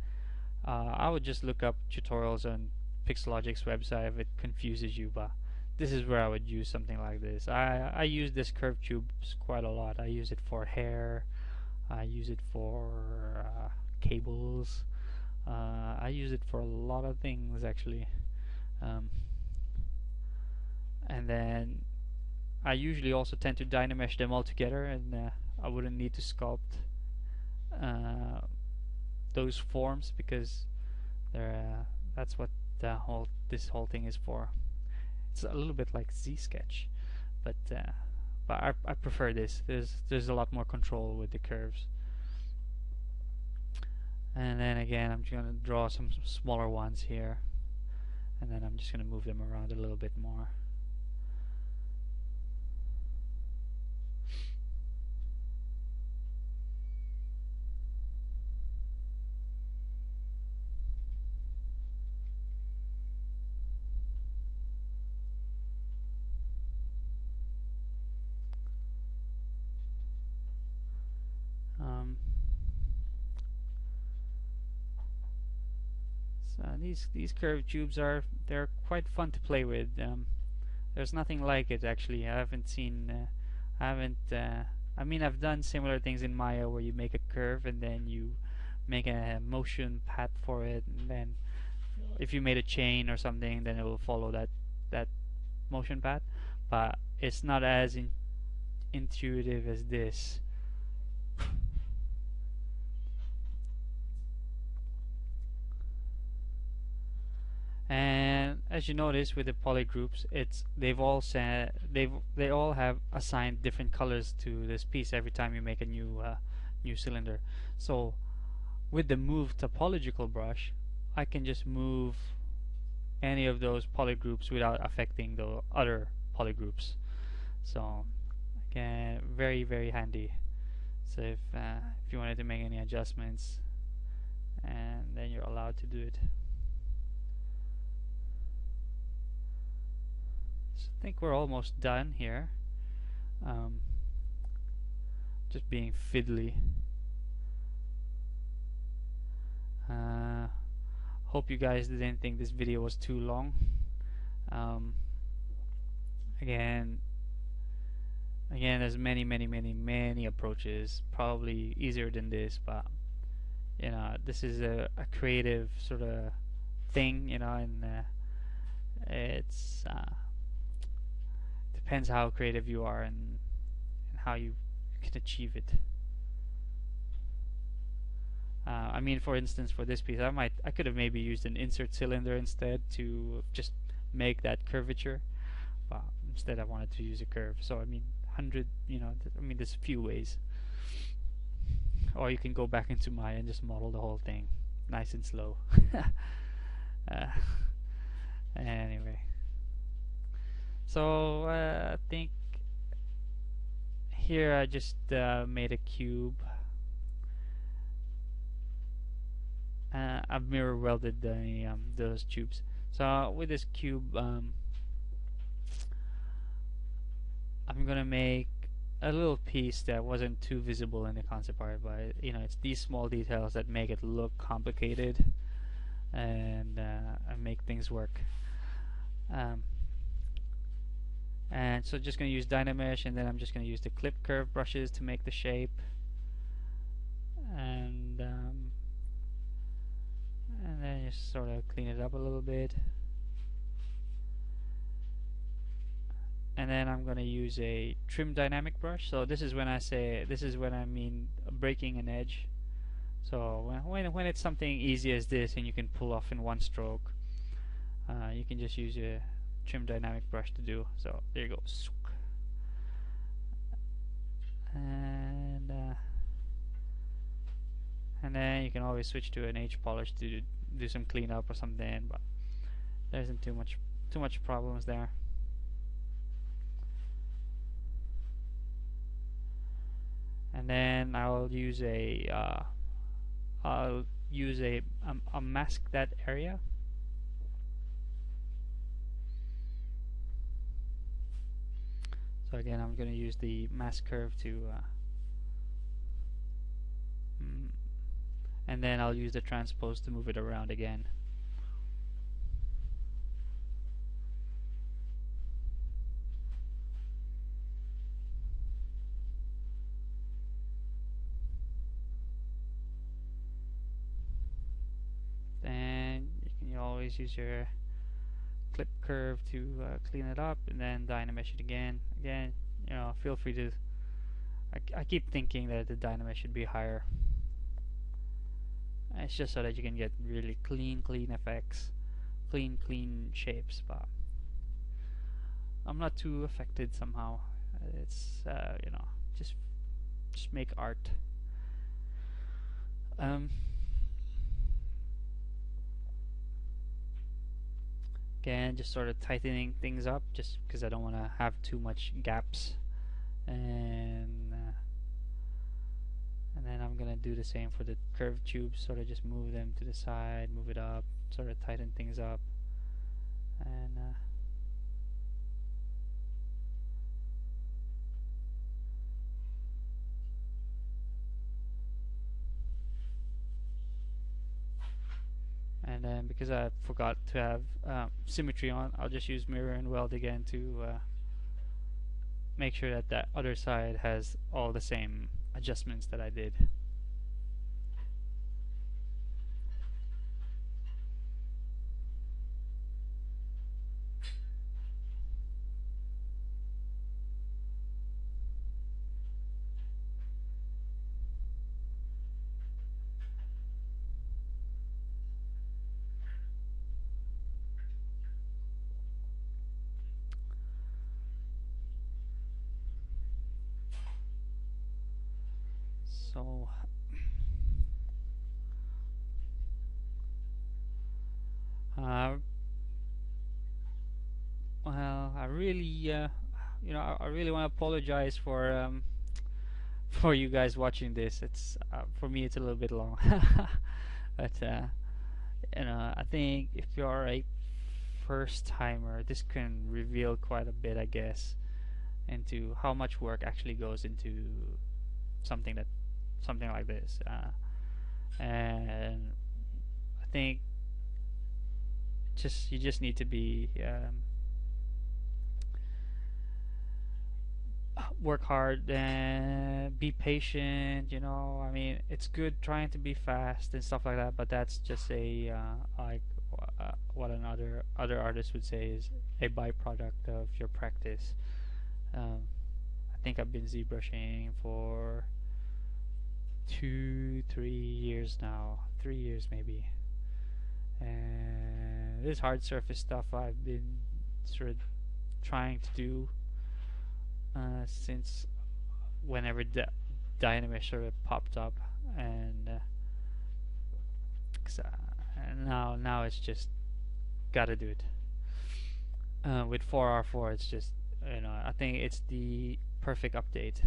I would just look up tutorials on Pixelogic's website if it confuses you, but this is where I would use something like this. I use this curved tubes quite a lot. I use it for hair, I use it for cables, I use it for a lot of things actually. And then I usually also tend to dynamesh them all together, and I wouldn't need to sculpt those forms, because that's what this whole thing is for. It's a little bit like Z-Sketch, but I prefer this. There's a lot more control with the curves. And then again, I'm just gonna draw some smaller ones here, and then I'm just gonna move them around a little bit more. So these curved tubes they're quite fun to play with. There's nothing like it actually. I haven't seen. I haven't. I mean, I've done similar things in Maya where you make a curve and then you make a motion path for it, and then if you made a chain or something, then it will follow that motion path. But it's not as intuitive as this. And as you notice with the polygroups, they all have assigned different colors to this piece every time you make a new cylinder. So with the move topological brush, I can just move any of those polygroups without affecting the other polygroups. So again, very handy. So if you wanted to make any adjustments, and then you're allowed to do it. So I think we're almost done here. Just being fiddly. Hope you guys didn't think this video was too long. Again, there's many approaches, probably easier than this, but you know, this is a creative sort of thing, you know, and it's depends how creative you are and how you can achieve it. I mean, for instance, for this piece, I could have maybe used an insert cylinder instead to just make that curvature, but instead I wanted to use a curve. So I mean, there's a few ways. Or you can go back into Maya and just model the whole thing, nice and slow. Anyway, so I think here I just made a cube. I've mirror welded those tubes. So with this cube, I'm gonna make a little piece that wasn't too visible in the concept art, but you know, it's these small details that make it look complicated and make things work. And so just gonna use Dynamesh, and then I'm just gonna use the clip curve brushes to make the shape, and then just sort of clean it up a little bit. And then I'm going to use a trim dynamic brush. So this is when I mean breaking an edge. So when it's something easy as this and you can pull off in one stroke, you can just use a trim dynamic brush to do. So there you go. And then you can always switch to an H polish to do some cleanup or something, but there isn't too much problems there. And then I'll use a mask that area. So again, I'm going to use the mask curve to and then I'll use the transpose to move it around again. Then you can always use your clip curve to clean it up, and then Dynamesh it again. Again, you know, feel free to. I keep thinking that the Dynamesh should be higher. It's just so that you can get really clean effects, clean shapes. But I'm not too affected somehow. It's you know, just make art. Again, just sort of tightening things up, just because I don't want to have too much gaps, and then I'm gonna do the same for the curved tubes. Sort of just move them to the side, move it up, sort of tighten things up, And then because I forgot to have symmetry on, I'll just use mirror and weld again to make sure that that other side has all the same adjustments that I did. So well, I really I really want to apologize for you guys watching this. It's for me it's a little bit long. But I think if you're a first timer, this can reveal quite a bit, I guess, into how much work actually goes into something like this. And I think you just need to be work hard and be patient. I mean, it's good trying to be fast and stuff like that, but that's just a like what another other artists would say is a byproduct of your practice. I think I've been ZBrushing for 2-3 years now, 3 years maybe, and this hard surface stuff I've been sort of trying to do since whenever Dynamesh sort of popped up, and now it's just gotta do it. With 4R4 it's just I think it's the perfect update.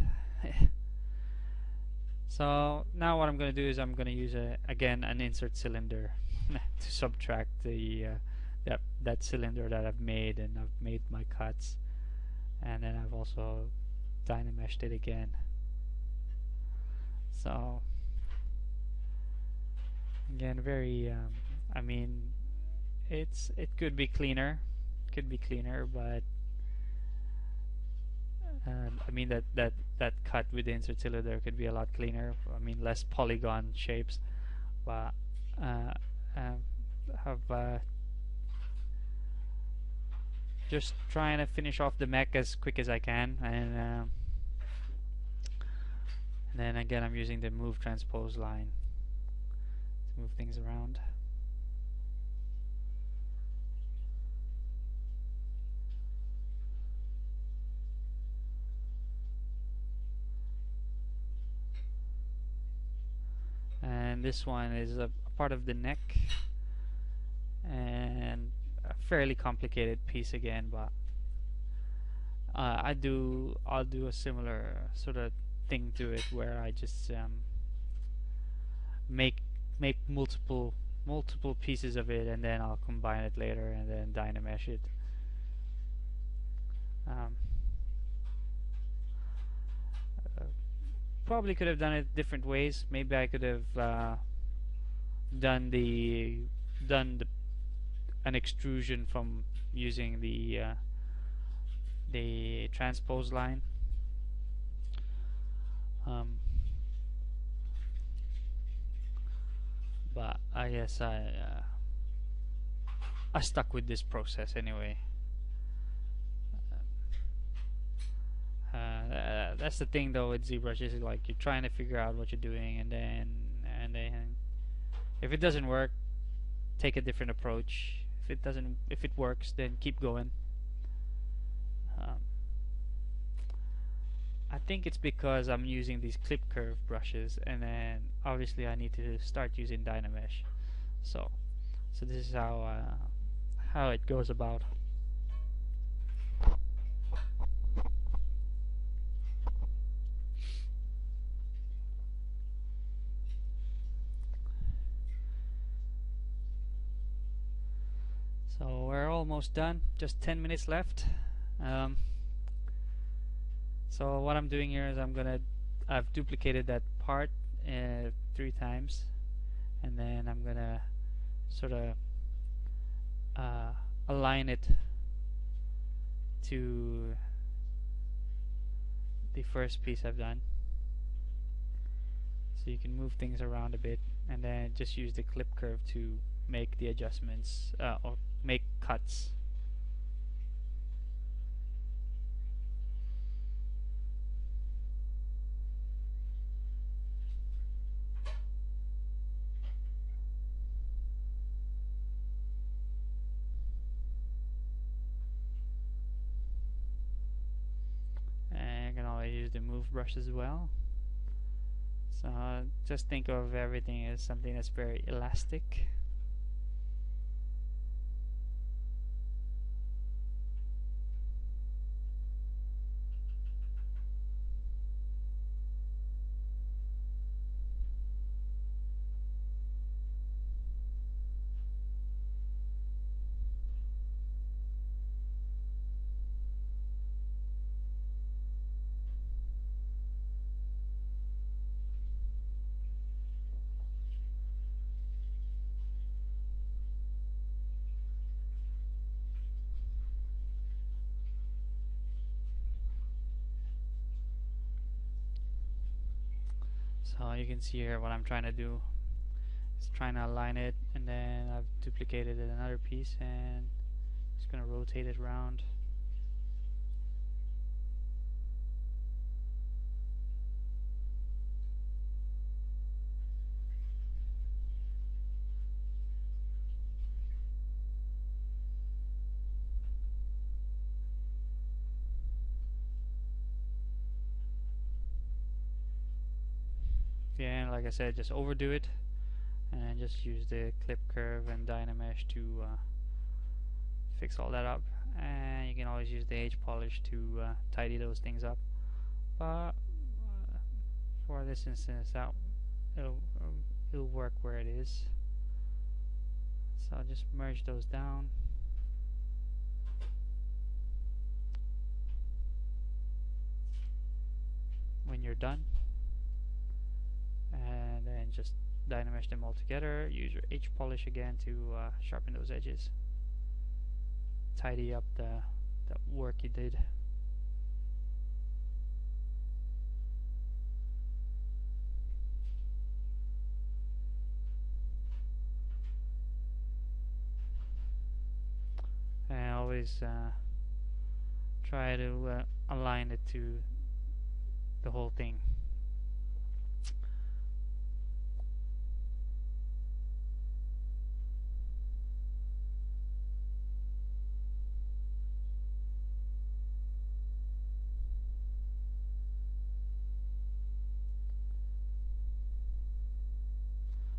So now what I'm going to do is I'm going to use again an insert cylinder to subtract the that cylinder that I've made, and I've made my cuts, and then I've also dynameshed it again. So again, very I mean, it could be cleaner, but I mean that cut with the insert cylinder could be a lot cleaner. I mean, less polygon shapes, but have just trying to finish off the mech as quick as I can, and then again I'm using the move transpose line to move things around. And this one is a part of the neck, and a fairly complicated piece again, but I'll do a similar sort of thing to it, where I just make multiple pieces of it, and then I'll combine it later and then dynamesh it. Probably could have done it different ways. Maybe I could have done an extrusion from using the transpose line. But I guess I stuck with this process anyway. That's the thing though with ZBrush, is like you're trying to figure out what you're doing, and then if it doesn't work, take a different approach. If it works, then keep going. I think it's because I'm using these clip curve brushes, and then obviously I need to start using Dynamesh. So this is how it goes about. So we're almost done, just 10 minutes left. So what I'm doing here is I've duplicated that part 3 times, and then I'm gonna sort of align it to the first piece I've done. So you can move things around a bit and then just use the clip curve to make the adjustments or make cuts. And you can always use the move brush as well. So just think of everything as something that's very elastic. So you can see here what I'm trying to do is trying to align it, and then I've duplicated another piece and just going to rotate it around. Yeah, and like I said, just overdo it and just use the clip curve and dynamesh to fix all that up. And you can always use the edge polish to tidy those things up. But for this instance, it'll work where it is. So I'll just merge those down. When you're done, and then just dynamesh them all together. Use your H polish again to sharpen those edges, tidy up the work you did. And always try to align it to the whole thing.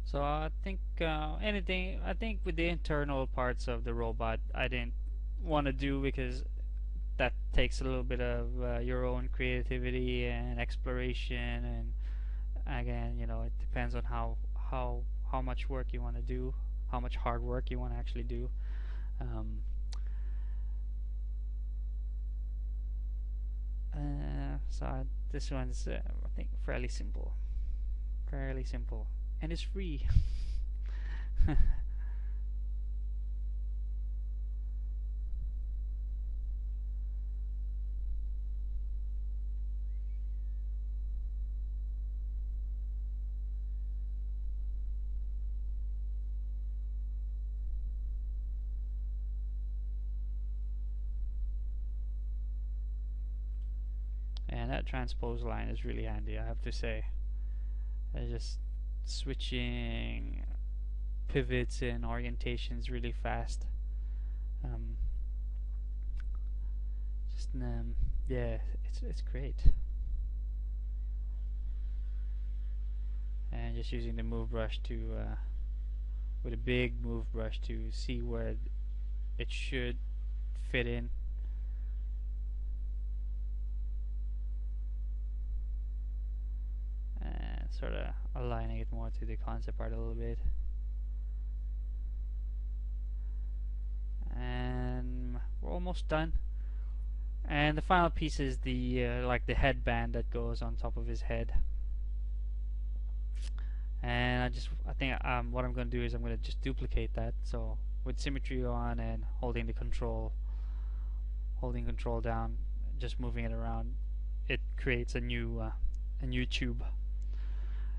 So I think I think with the internal parts of the robot I didn't want to do, because that takes a little bit of your own creativity and exploration, and again, you know, it depends on how much work you want to do, how much hard work you want to actually do. So this one's I think fairly simple, and it's free. And that transpose line is really handy, I have to say. Just switching pivots and orientations really fast. Yeah, it's great. And just using the move brush to with a big move brush to see where it should fit in. And sort of aligning it more to the concept art a little bit. And we're almost done. And the final piece is the like the headband that goes on top of his head. And I think what I'm going to do is I'm going to just duplicate that. So with symmetry on and holding control down, just moving it around, it creates a new tube.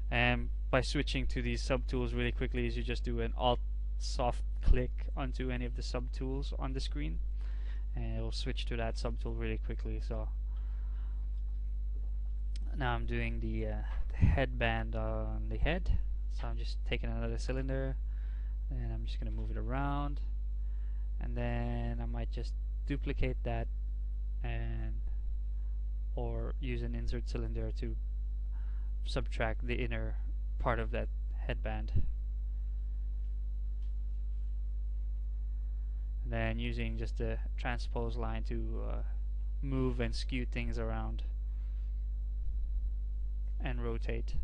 And by switching to these subtools really quickly, is you just do an alt soft click onto any of the subtools on the screen, and it will switch to that subtool really quickly. So now I'm doing the headband on the head. So I'm just taking another cylinder and I'm just going to move it around, and then I might just duplicate that and or use an insert cylinder to subtract the inner part of that headband. And then using just the transpose line to move and skew things around and rotate.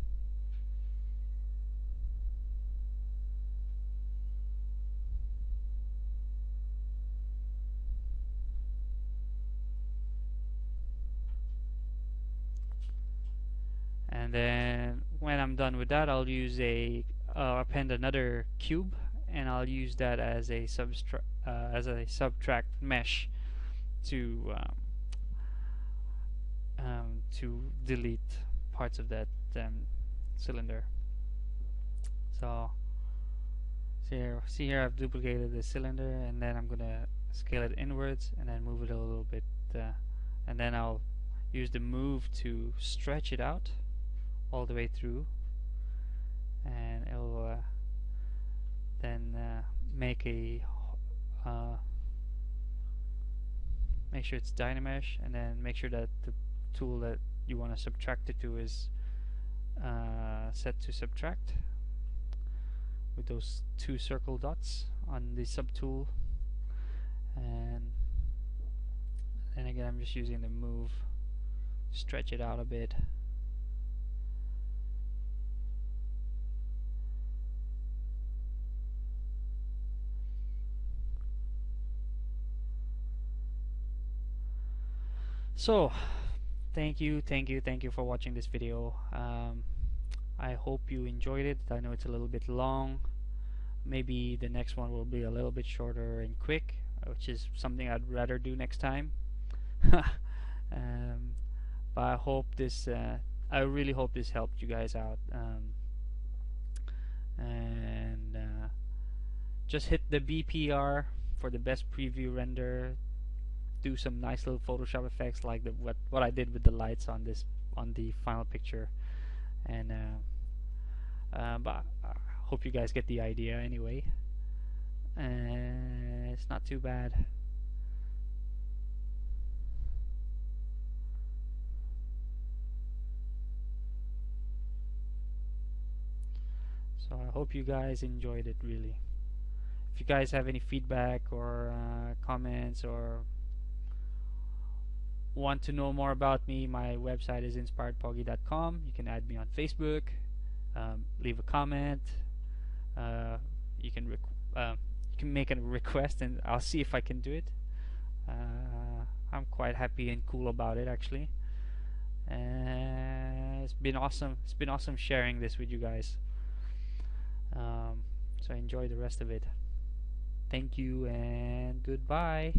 And then when I'm done with that, I'll use append another cube, and I'll use that as a subtract mesh to delete parts of that cylinder. So see here I've duplicated the cylinder, and then I'm gonna scale it inwards and then move it a little bit, and then I'll use the move to stretch it out all the way through, and it'll then make sure it's dynamesh, and then make sure that the tool that you want to subtract it to is set to subtract with those two circle dots on the subtool. And then again, I'm just using the move, stretch it out a bit. So thank you for watching this video. I hope you enjoyed it. I know it's a little bit long. Maybe the next one will be a little bit shorter and quick, which is something I'd rather do next time. But I hope this I really hope this helped you guys out. And just hit the BPR for the best preview render. Do some nice little Photoshop effects like what I did with the lights on the final picture, and but I hope you guys get the idea anyway. It's not too bad. So I hope you guys enjoyed it really. If you guys have any feedback or comments, or want to know more about me, my website is inspiredpogi.com. You can add me on Facebook, leave a comment, you can make a request, and I'll see if I can do it. I'm quite happy and cool about it actually. It's been awesome sharing this with you guys. So enjoy the rest of it. Thank you and goodbye.